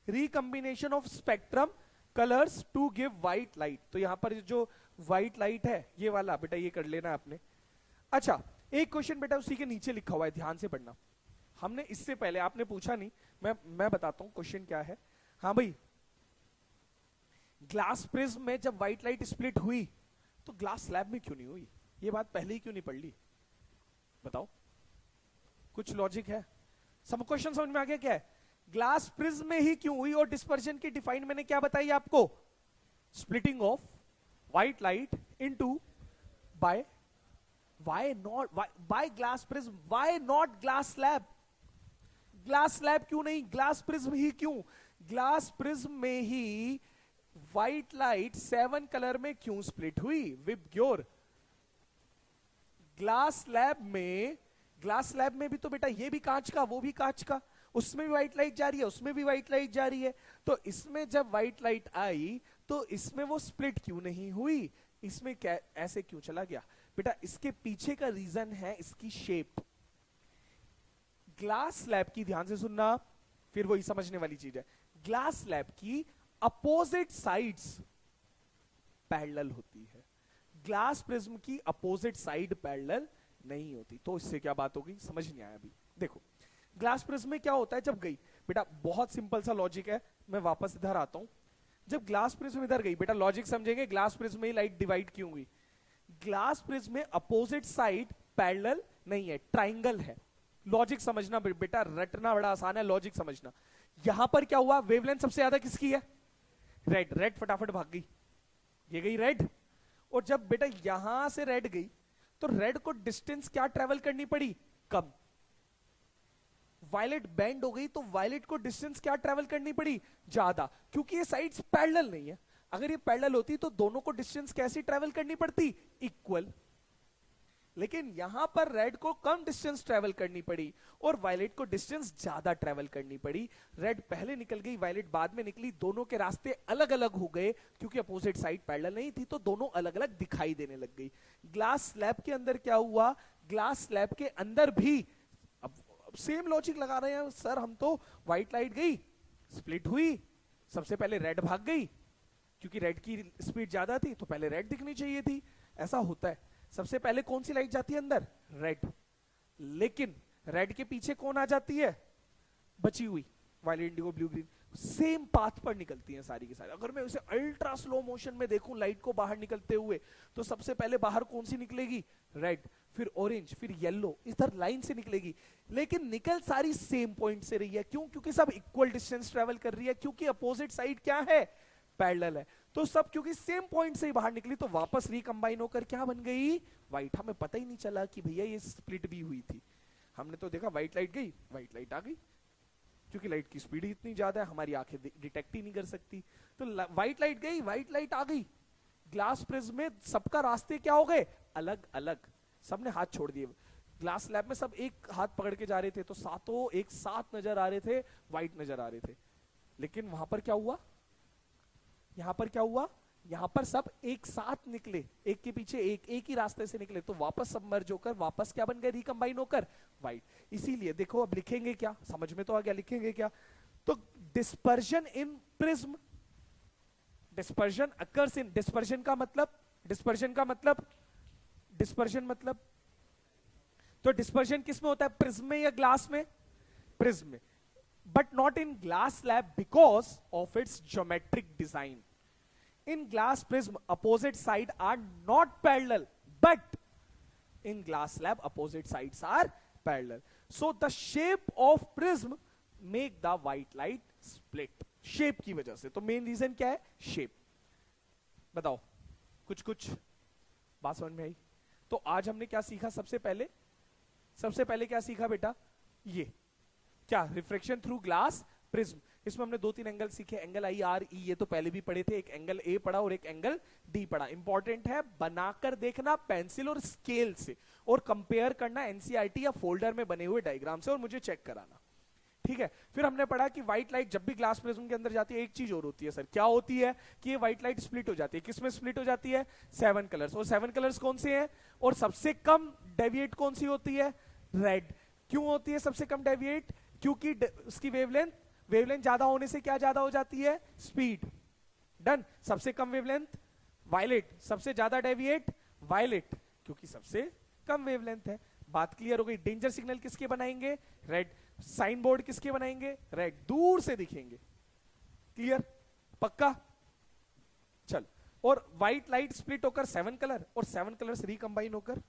recombination of spectrum colours to give white light. तो यहां पर जो व्हाइट लाइट है ये वाला बेटा, ये कर लेना आपने। अच्छा, एक क्वेश्चन बेटा उसी के नीचे लिखा हुआ है, ध्यान से पढ़ना, हमने इससे पहले आपने पूछा नहीं, मैं बताता हूं क्वेश्चन क्या है। हाँ भाई, ग्लास प्रिज्म में जब व्हाइट लाइट स्प्लिट हुई तो ग्लास स्लैब में क्यों नहीं हुई, ये बात पहले ही क्यों नहीं पढ़ ली, बताओ, कुछ लॉजिक है, सब क्वेश्चन समझ में आ गया क्या है, ग्लास प्रिज्म में ही क्यों हुई, और डिस्पर्शन की डिफाइन मैंने क्या बताई आपको, splitting of white light into bye, why not, by glass prism, why not glass slab, glass slab क्यों नहीं, ग्लास प्रिज्म ही क्यों, ग्लास प्रिज्म में ही व्हाइट लाइट 7 कलर में क्यों स्प्लिट हुई, विबग्योर। ग्लास स्लैब में भी तो बेटा ये भी कांच का, वो भी कांच का, उसमें भी व्हाइट लाइट जा रही है, उसमें भी व्हाइट लाइट जा रही है, तो इसमें जब व्हाइट लाइट आई तो इसमें वो स्प्लिट क्यों नहीं हुई, इसमें क्या ऐसे क्यों चला गया बेटा, इसके पीछे का रीजन है इसकी शेप। ग्लास स्लैब की, ध्यान से सुनना, फिर वही समझने वाली चीज है, ग्लास स्लैब की अपोजिट साइड्स पैरेलल होती है, ग्लास प्रिज्म की अपोजिट साइड पैरेलल नहीं होती। तो इससे क्या बात होगी, समझ नहीं आया अभी। देखो ग्लास प्रिज्म में क्या होता है, जब गई बेटा, बहुत सिंपल सा लॉजिक है, मैं वापस इधर आता हूं, जब ग्लास प्रिज्म इधर गई बेटा, लॉजिक समझेंगे, ग्लास प्रिज्म में लाइट डिवाइड क्यों हुई, ग्लास प्रिज्म में अपोजिट साइड पैरेलल नहीं है, ट्राइंगल है, लॉजिक समझना बेटा, रटना बड़ा आसान है, लॉजिक समझना। यहां पर क्या हुआ, वेवलेंथ सबसे ज्यादा किसकी है, रेड, रेड फटाफट भाग गई, ये गई रेड। और जब बेटा यहां से रेड गई तो रेड को डिस्टेंस क्या ट्रेवल करनी पड़ी, कम। वायलेट बैंड हो गई तो वायलेट को डिस्टेंस क्या ट्रेवल करनी पड़ी, ज्यादा, क्योंकि ये साइड्स पैरेलल नहीं है। अगर ये पैरेलल होती तो दोनों को डिस्टेंस कैसी ट्रेवल करनी पड़ती, इक्वल। लेकिन यहां पर रेड को कम डिस्टेंस ट्रेवल करनी पड़ी और वायलेट को डिस्टेंस ज्यादा ट्रेवल करनी पड़ी। रेड पहले निकल गई, वायलेट बाद में निकली, दोनों के रास्ते अलग अलग हो गए क्योंकि अपोजिट साइड पैरेलल नहीं थी, तो दोनों अलग अलग दिखाई देने लग गई। ग्लास स्लैब के अंदर क्या हुआ, ग्लास स्लैब के अंदर भी अब सेम लॉजिक लगा रहे हैं सर हम तो, व्हाइट लाइट गई, स्प्लिट हुई, सबसे पहले रेड भाग गई क्योंकि रेड की स्पीड ज्यादा थी तो पहले रेड दिखनी चाहिए थी, ऐसा होता है। सबसे पहले कौन सी लाइट जाती है अंदर, रेड, लेकिन रेड के पीछे कौन आ जाती है, बची हुई, violet, indigo, blue, green, same path पर निकलती हैं सारी की सारी। अगर मैं उसे अल्ट्रा स्लो मोशन में देखूं लाइट को बाहर निकलते हुए, तो सबसे पहले बाहर कौन सी निकलेगी, रेड, फिर ऑरेंज, फिर येलो, इधर लाइन से निकलेगी, लेकिन निकल सारी सेम पॉइंट से रही है। क्यों, क्योंकि सब इक्वल डिस्टेंस ट्रेवल कर रही है, क्योंकि अपोजिट साइड क्या है, पैरेलल है। तो सब क्योंकि सेम पॉइंट से ही बाहर निकली तो वापस रिकंबाइन होकर क्या बन गई, व्हाइट। हमें पता ही नहीं चला कि भैया ये स्प्लिट भी हुई थी, हमने तो देखा व्हाइट लाइट गई, व्हाइट लाइट आ गई, क्योंकि लाइट की स्पीड ही इतनी ज्यादा है हमारी आंखें डिटेक्ट ही नहीं कर सकती। तो व्हाइट लाइट गई, व्हाइट लाइट आ गई, ग्लास प्रिज्म में सबका रास्ते क्या हो गए, अलग अलग, सबने हाथ छोड़ दिए। ग्लास लैब में सब एक हाथ पकड़ के जा रहे थे तो सातों एक साथ नजर आ रहे थे, व्हाइट नजर आ रहे थे। लेकिन वहां पर क्या हुआ, यहां पर क्या हुआ, यहां पर सब एक साथ निकले, एक के पीछे एक ही रास्ते से निकले, तो वापस सब मर्ज होकर वापस क्या बन गए, रिकंबाइन होकर व्हाइट। इसीलिए देखो अब लिखेंगे क्या, समझ में तो आ गया, लिखेंगे क्या, तो dispersion in prism, dispersion occurs in, dispersion का मतलब, डिस्पर्जन का मतलब, डिस्पर्जन मतलब, तो डिस्पर्जन किस में होता है, प्रिज्म में या ग्लास में, प्रिज्म में, but not in glass slab because of its geometric design. In glass prism opposite sides are not parallel, but in glass slab opposite sides are parallel. So the shape of prism make the white light split. shape की वजह से, तो main reason क्या है, shape। बताओ कुछ कुछ बात समझ में आई। तो आज हमने क्या सीखा, सबसे पहले क्या सीखा बेटा, ये क्या, रिफ्रैक्शन थ्रू ग्लास प्रिज्म। इसमें हमने दो तीन एंगल सीखे, एंगल आई आर ई, ये तो पहले भी पढ़े थे, एक एंगल ए पढ़ा और एक एंगल डी पढ़ा। इंपॉर्टेंट है बनाकर देखना पेंसिल और स्केल से, और कंपेयर करना एनसीईआरटी या फोल्डर में बने हुए डायग्राम से, और मुझे चेक कराना, ठीक है। फिर हमने पढ़ा कि व्हाइट लाइट जब भी ग्लास प्रिज्म के अंदर जाती है, एक चीज और होती है सर, क्या होती है, कि ये व्हाइट लाइट स्प्लिट हो जाती है। किसमें स्प्लिट हो जाती है, 7 कलर्स, और 7 कलर्स कौन से हैं, और सबसे कम डेविएट कौन सी होती है, रेड। क्यों होती है सबसे कम डेविएट, क्योंकि उसकी वेवलेंथ ज्यादा होने से क्या ज्यादा हो जाती है, स्पीड। डन, सबसे कम वेवलेंथ वायलेट, सबसे ज्यादा डेविएट वायलेट, क्योंकि सबसे कम वेवलेंथ है। बात क्लियर हो गई। डेंजर सिग्नल किसके बनाएंगे, रेड। साइन बोर्ड किसके बनाएंगे, रेड, दूर से दिखेंगे। क्लियर, पक्का, चल। और व्हाइट लाइट स्प्लिट होकर 7 कलर, और 7 कलर्स रिकंबाइन होकर,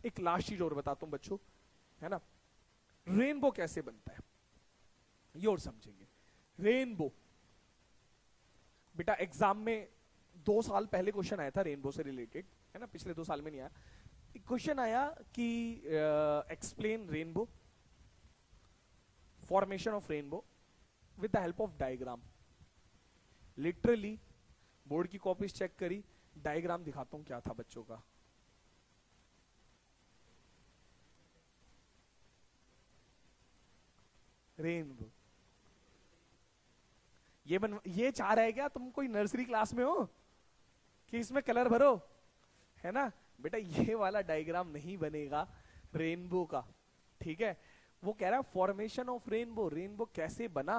एक लास्ट चीज और बताता हूं बच्चों, है ना, रेनबो कैसे बनता है ये और समझेंगे। रेनबो बेटा एग्जाम में 2 साल पहले क्वेश्चन आया था रेनबो से रिलेटेड, है ना, पिछले 2 साल में नहीं आया। क्वेश्चन आया कि explain rainbow, formation of rainbow with the help of diagram. Literally board की कॉपीज चेक करी, डायग्राम दिखाता हूं क्या था बच्चों का। रेनबो ये चाह रहा है क्या तुम कोई नर्सरी क्लास में हो कि इसमें कलर भरो, है ना बेटा, ये वाला डायग्राम नहीं बनेगा रेनबो का, ठीक है। वो कह रहा है फॉर्मेशन ऑफ रेनबो, रेनबो कैसे बना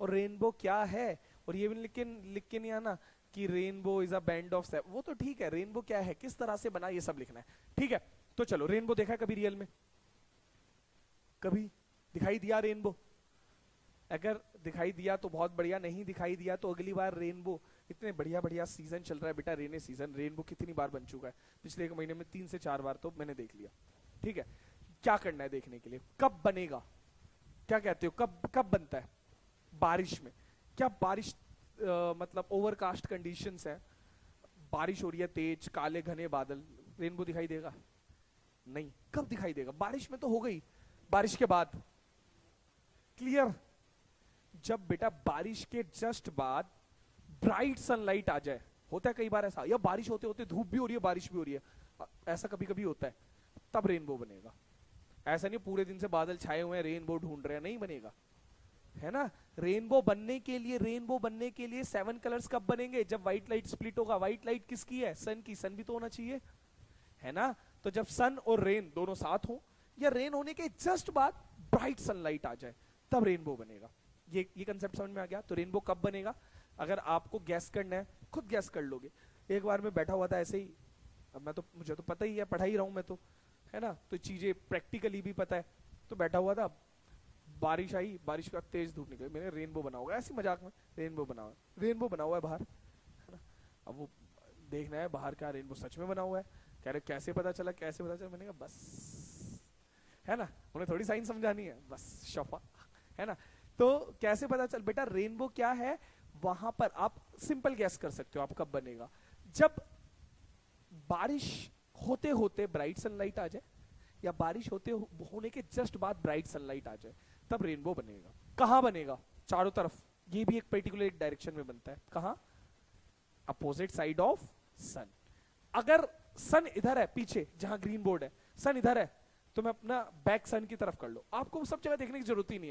और रेनबो क्या है, और ये भी लिख के नहीं आना कि rainbow is a band of seven, वो तो ठीक है, रेनबो क्या है, किस तरह से बना, ये सब लिखना है, ठीक है। तो चलो, रेनबो देखा कभी रियल में, कभी दिखाई दिया रेनबो, अगर दिखाई दिया तो बहुत बढ़िया, नहीं दिखाई दिया तो अगली बार रेनबो, इतने बढ़िया बढ़िया सीजन चल रहा है बेटा, रेने सीजन, रेनबो कितनी बार बन चुका है पिछले 1 महीने में, 3 से 4 बार तो मैंने देख लिया, ठीक है। क्या करना है देखने के लिए, कब बनेगा, क्या कहते हो, कब कब बनता है, बारिश में। क्या बारिश मतलब ओवरकास्ट कंडीशंस है, बारिश हो रही है तेज, काले घने बादल, रेनबो दिखाई देगा? नहीं। कब दिखाई देगा? बारिश में तो हो गई, बारिश के बाद। क्लियर? जब बेटा बारिश के जस्ट बाद ब्राइट सनलाइट आ जाए, होता है कई बार ऐसा, या बारिश होते होते धूप भी हो रही है बारिश भी हो रही है, ऐसा कभी कभी होता है, तब रेनबो बनेगा। ऐसा नहीं पूरे दिन से बादल छाए हुए हैं रेनबो ढूंढ रहे हैं, नहीं बनेगा, है ना। रेनबो बनने के लिए 7 कलर्स कब बनेंगे? जब व्हाइट लाइट स्प्लिट होगा। व्हाइट लाइट किसकी है? सन की। सन भी तो होना चाहिए, है ना। तो जब सन और रेन दोनों साथ हो, या रेन होने के जस्ट बाद ब्राइट सनलाइट आ जाए, तब रेनबो बनेगा। ये कंसेप्ट समझ में आ गया? तो रेनबो कब बनेगा? अगर आपको गैस करना है, खुद गैस कर लोगे। एक बार मैं बैठा हुआ था ऐसे ही, अब मुझे तो पता ही है, पढ़ा ही रहा हूं मैं तो, है ना, तो चीजें प्रैक्टिकली भी पता है। तो बैठा हुआ था, बारिश आई, बारिश का तेज धूप निकली, मैंने रेनबो बना होगा, ऐसी मजाक में रेनबो बना हुआ है, रेनबो बना हुआ है बाहर, है ना। अब वो देखना है बाहर का रेनबो सच में बना हुआ है। कह रहे कैसे पता चला, कैसे पता चला? मैंने कहा बस, है ना, उन्हें थोड़ी साइंस समझानी है, बस शफा, है ना। तो कैसे पता चल? बेटा रेनबो क्या है, वहां पर आप सिंपल गैस कर सकते हो आप कब बनेगा। जब बारिश होते होते ब्राइट सनलाइट आ जाए, या बारिश होने के जस्ट बाद ब्राइट सनलाइट आ जाए, तब रेनबो बनेगा। कहां बनेगा? चारों तरफ। ये भी एक पर्टिकुलर एक डायरेक्शन में बनता है। कहां? अपोजिट साइड ऑफ सन। अगर सन इधर है पीछे, जहां ग्रीन बोर्ड है, सन इधर है, तो मैं अपना बैक सन की तरफ कर लो। आपको सब जगह देखने की जरूरत ही नहीं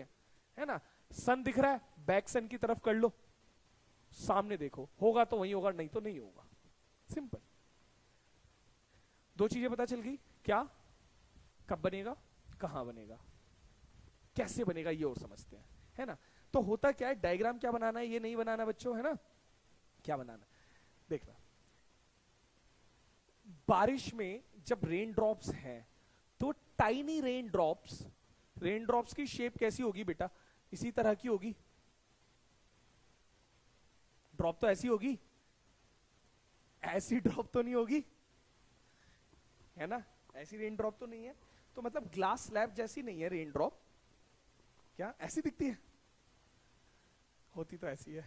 है ना। सन दिख रहा है, बैक सन की तरफ कर लो, सामने देखो, होगा तो वही होगा, नहीं तो नहीं होगा। सिंपल। दो चीजें पता चल गई, क्या? कब बनेगा, कहां बनेगा, कैसे बनेगा, ये और समझते हैं, है ना। तो होता क्या है, डायग्राम क्या बनाना है, ये नहीं बनाना बच्चों, है ना। क्या बनाना? देखना, बारिश में जब रेन ड्रॉप्स हैं, तो टाइनी रेन ड्रॉप्स की शेप कैसी होगी बेटा? इसी तरह की होगी। ड्रॉप तो ऐसी होगी, ऐसी ड्रॉप तो नहीं होगी, है ना। ऐसी रेन ड्रॉप तो नहीं है। तो मतलब ग्लास स्लैब जैसी नहीं है रेन ड्रॉप। क्या ऐसी दिखती है? होती तो ऐसी है,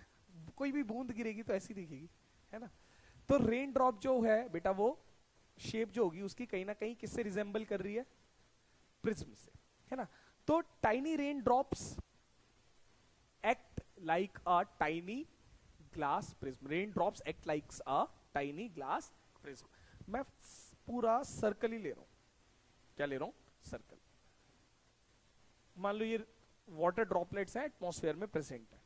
कोई भी बूंद गिरेगी तो ऐसी दिखेगी, है ना। तो रेन ड्रॉप जो है बेटा, वो शेप जो होगी उसकी कहीं ना कहीं किससे रिजेंबल कर रही है? प्रिज्म से, है ना। तो tiny rain drops act like a tiny glass prism. Rain drops act like a tiny glass prism. मैं पूरा सर्कल ही ले रहा हूं। क्या ले रहा हूं? सर्कल। मान लो ये वाटर ड्रॉपलेट्स हैं, एटमॉस्फेयर में प्रेजेंट है,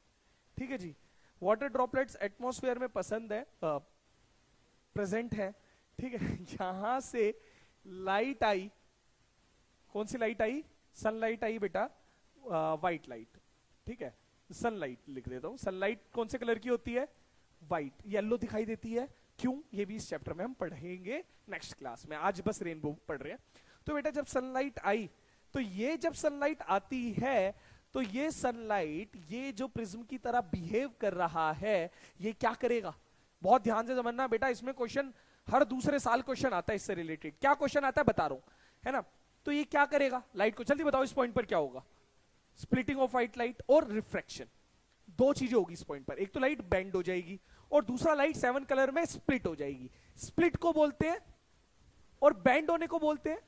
ठीक है जी। वाटर ड्रॉपलेट्स एटमॉस्फेयर में पसंद है, प्रेजेंट है, ठीक है। यहां से लाइट आई, कौन सी लाइट आई? सनलाइट आई बेटा, व्हाइट लाइट, ठीक है। सनलाइट लिख देता हूं। सनलाइट कौन से कलर की होती है? व्हाइट। येलो दिखाई देती है, क्यों? ये भी इस चैप्टर में हम पढ़ेंगे नेक्स्ट क्लास में, आज बस रेनबो पढ़ रहे हैं। तो बेटा जब सनलाइट आई, तो ये जब सनलाइट आती है, तो ये सनलाइट, ये जो प्रिज्म की तरह बिहेव कर रहा है, ये क्या करेगा? बहुत ध्यान से समझना बेटा, इसमें क्वेश्चन हर दूसरे साल क्वेश्चन आता है इससे रिलेटेड। क्या क्वेश्चन आता है बता रहा हूं, है ना। तो ये क्या करेगा लाइट को? जल्दी बताओ इस पॉइंट पर क्या होगा? स्प्लिटिंग ऑफ व्हाइट लाइट और रिफ्रैक्शन, दो चीजें होगी इस पॉइंट पर। एक तो लाइट बेंड हो जाएगी, और दूसरा लाइट 7 कलर में स्प्लिट हो जाएगी। स्प्लिट को बोलते हैं, और बेंड होने को बोलते हैं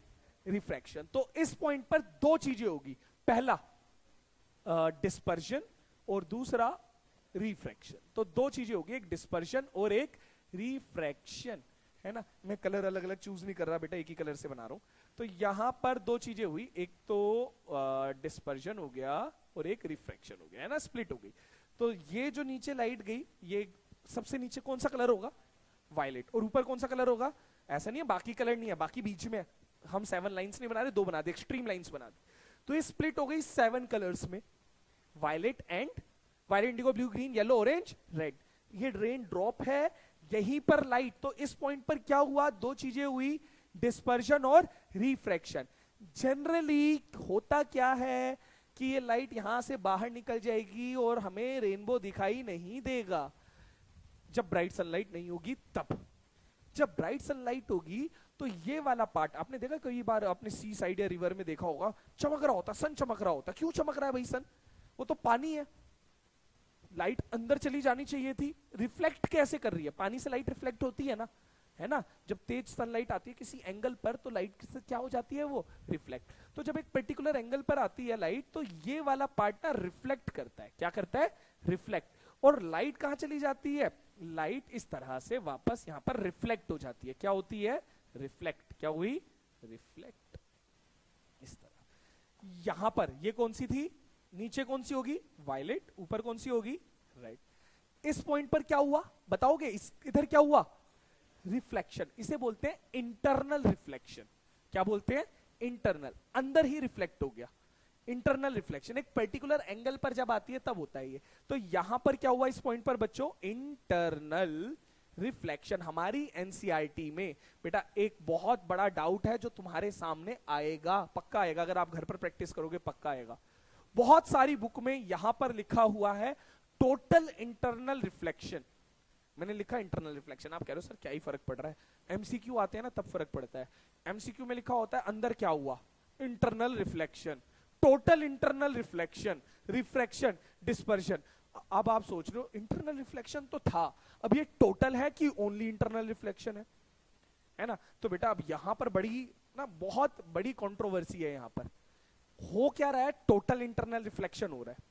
रिफ्रैक्शन। तो इस पॉइंट पर दो चीजें होगी, पहला डिस्पर्जन और दूसरा रिफ्रैक्शन। तो दो चीजें होगी, एक डिस्पर्जन और एक रिफ्रैक्शन, है ना। मैं कलर अलग अलग चूज नहीं कर रहा बेटा, एक ही कलर से बना रहा हूं। तो यहां पर दो चीजें हुई, एक तो डिस्पर्जन हो गया और एक रिफ्रैक्शन हो गया, है ना, स्प्लिट हो गई। तो ये जो नीचे लाइट गई, ये सबसे नीचे कौन सा कलर होगा? वायलेट। और ऊपर कौन सा कलर होगा? ऐसा नहीं है बाकी कलर नहीं है, बाकी बीच में हम 7 लाइंस नहीं बना रहे, 2 बना दे, एक्सट्रीम लाइंस बना दे। तो ये स्प्लिट हो गई 7 कलर्स में, violet and violet, indigo, blue, green, yellow, orange, red. ये रेन ड्रॉप है, यहीं पर लाइट। तो इस पॉइंट पर क्या हुआ? दो चीजें हुई, डिस्पर्जन और रिफ्रैक्शन। जनरली होता क्या है कि ये लाइट यहां से बाहर निकल जाएगी और हमें रेनबो दिखाई नहीं देगा जब ब्राइट सनलाइट नहीं होगी। तब जब ब्राइट सनलाइट होगी तो ये वाला पार्ट, आपने देखा कई बार अपने सी साइड या रिवर में देखा होगा, चमक रहा होता, सन चमक रहा होता। क्यों चमक रहा है भाई सन? वो तो पानी है। लाइट अंदर चली जानी चाहिए थी, रिफ्लेक्ट कैसे कर रही है? पानी से लाइट रिफ्लेक्ट होती है ना? जब तेज सनलाइट आती है किसी एंगल पर तो लाइट से क्या हो जाती है? वो रिफ्लेक्ट। तो जब एक पर्टिकुलर एंगल पर आती है लाइट तो ये वाला पार्ट ना रिफ्लेक्ट करता है। क्या करता है? रिफ्लेक्ट। और लाइट कहां चली जाती है? लाइट इस तरह से वापस यहां पर रिफ्लेक्ट हो जाती है। क्या होती है? रिफ्लेक्ट। क्या हुई? रिफ्लेक्ट। इस तरह यहां पर ये कौन सी थी? नीचे कौन सी होगी? वायलेट। ऊपर कौन सी होगी? रेड। इस पॉइंट पर क्या हुआ बताओगे? इधर क्या हुआ? रिफ्लेक्शन। इसे बोलते हैं इंटरनल रिफ्लेक्शन। क्या बोलते हैं? इंटरनल। अंदर ही रिफ्लेक्ट हो गया। इंटरनल रिफ्लेक्शन एक पर्टिकुलर एंगल पर जब आती है तब होता है ये। तो यहां पर क्या हुआ इस पॉइंट पर बच्चों? Internal reflection. हमारी एनसीईआरटी में बेटा एक बहुत बड़ा डाउट है जो तुम्हारे सामने आएगा, पक्का आएगा। अगर आप घर पर प्रैक्टिस करोगे पक्का आएगा। बहुत सारी बुक में यहां पर लिखा हुआ है टोटल इंटरनल रिफ्लेक्शन। मैंने लिखा इंटरनल रिफ्लेक्शन, आप कह रहे हो सर क्या ही फर्क पड़ रहा है? एमसीक्यू आते हैं ना तब फर्क पड़ता है। एमसीक्यू में लिखा होता है अंदर क्या हुआ? Internal reflection, total internal reflection, refraction, dispersion. अब आप सोच रहे हो इंटरनल रिफ्लेक्शन तो था, अब ये टोटल है कि ओनली इंटरनल रिफ्लेक्शन है ना? तो बेटा अब यहां पर बड़ी ना बहुत बड़ी कंट्रोवर्सी है। यहां पर हो क्या रहा है? टोटल इंटरनल रिफ्लेक्शन हो रहा है,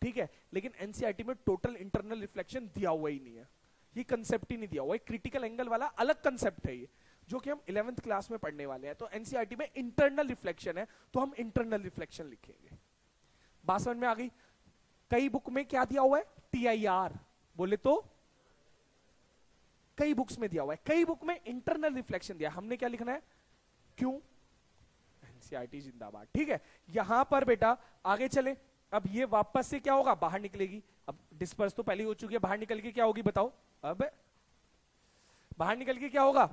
ठीक है, लेकिन एनसीईआरटी में टोटल इंटरनल रिफ्लेक्शन दिया हुआ ही नहीं है। ये कंसेप्ट ही नहीं दिया हुआ है। क्रिटिकल एंगल वाला अलग कंसेप्ट है ये, जो कि हम 11th क्लास में पढ़ने वाले हैं। तो एनसीईआरटी में इंटरनल रिफ्लेक्शन है तो हम इंटरनल रिफ्लेक्शन लिखेंगे। बात समझ में आ गई? कई बुक में क्या दिया हुआ है? टीआईआर। बोले तो कई बुक्स में दिया हुआ है, कई बुक में इंटरनल रिफ्लेक्शन दिया। हमने क्या लिखना है? क्यों? एनसीईआरटी जिंदाबाद। ठीक है, यहां पर बेटा आगे चले। अब ये वापस से क्या होगा? बाहर निकलेगी। अब डिस्पर्स तो पहले हो चुकी है, बाहर निकल के क्या होगी बताओ? अब बाहर निकल के क्या होगा?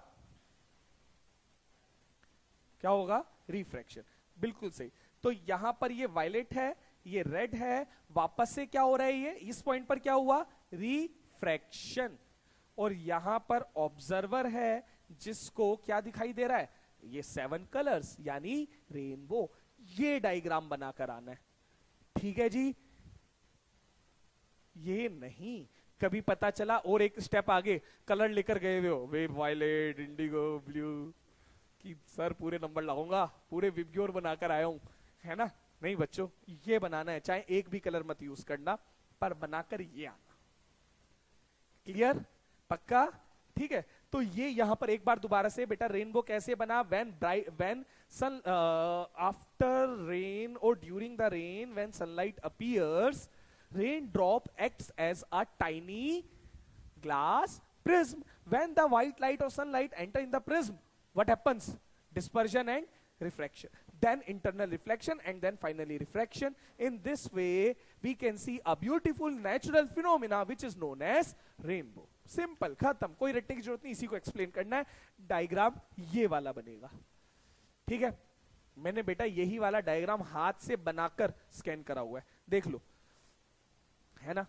क्या होगा? रिफ्रैक्शन। बिल्कुल सही। तो यहां पर ये वायलेट है, ये रेड है, वापस से क्या हो रहा है? ये इस पॉइंट पर क्या हुआ? रिफ्रैक्शन। और यहां पर ऑब्जर्वर है जिसको क्या दिखाई दे रहा है? ये 7 कलर्स यानी रेनबो। ये डायग्राम बनाकर आना है, ठीक है जी? ये नहीं कभी पता चला और एक स्टेप आगे कलर लेकर गए हुए हो, वे वायलेट, इंडिगो, ब्लू, कि सर पूरे नंबर लगाऊंगा, पूरे विब्ग्योर बनाकर आया हूं, है ना? नहीं बच्चों, ये बनाना है, चाहे एक भी कलर मत यूज करना, पर बनाकर ये आना। क्लियर? पक्का? ठीक है। तो ये यहां पर एक बार दोबारा से बेटा रेनबो कैसे बना? when sun after rain or during the rain when sunlight appears, raindrop acts as a tiny glass prism. When the white light or sunlight enter in the prism, what happens? Dispersion and refraction, then internal reflection, and then finally refraction. In this way we can see a beautiful natural phenomena which is known as rainbow. Simple, खत्म, कोई रटने की जरूरत नहीं, इसी को explain करना है। डायग्राम ये वाला बनेगा, ठीक है? मैंने बेटा यही वाला डायग्राम हाथ से बनाकर स्कैन करा हुआ है, देख लो, है ना?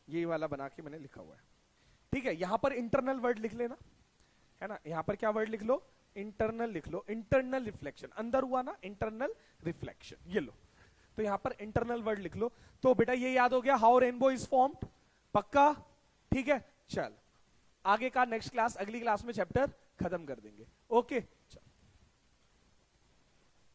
यही वाला बना के मैंने लिखा हुआ है, ठीक है? यहां पर इंटरनल वर्ड लिख लेना, है ना? यहां पर क्या वर्ड लिख लो? इंटरनल लिख लो। इंटरनल रिफ्लेक्शन, अंदर हुआ ना इंटरनल रिफ्लेक्शन, ये लो। तो यहां पर इंटरनल वर्ड लिख लो। तो बेटा ये याद हो गया, हाउ रेनबो इज फॉर्म्ड, पक्का? ठीक है, चल आगे का नेक्स्ट क्लास, अगली क्लास में चैप्टर खत्म कर देंगे। ओके।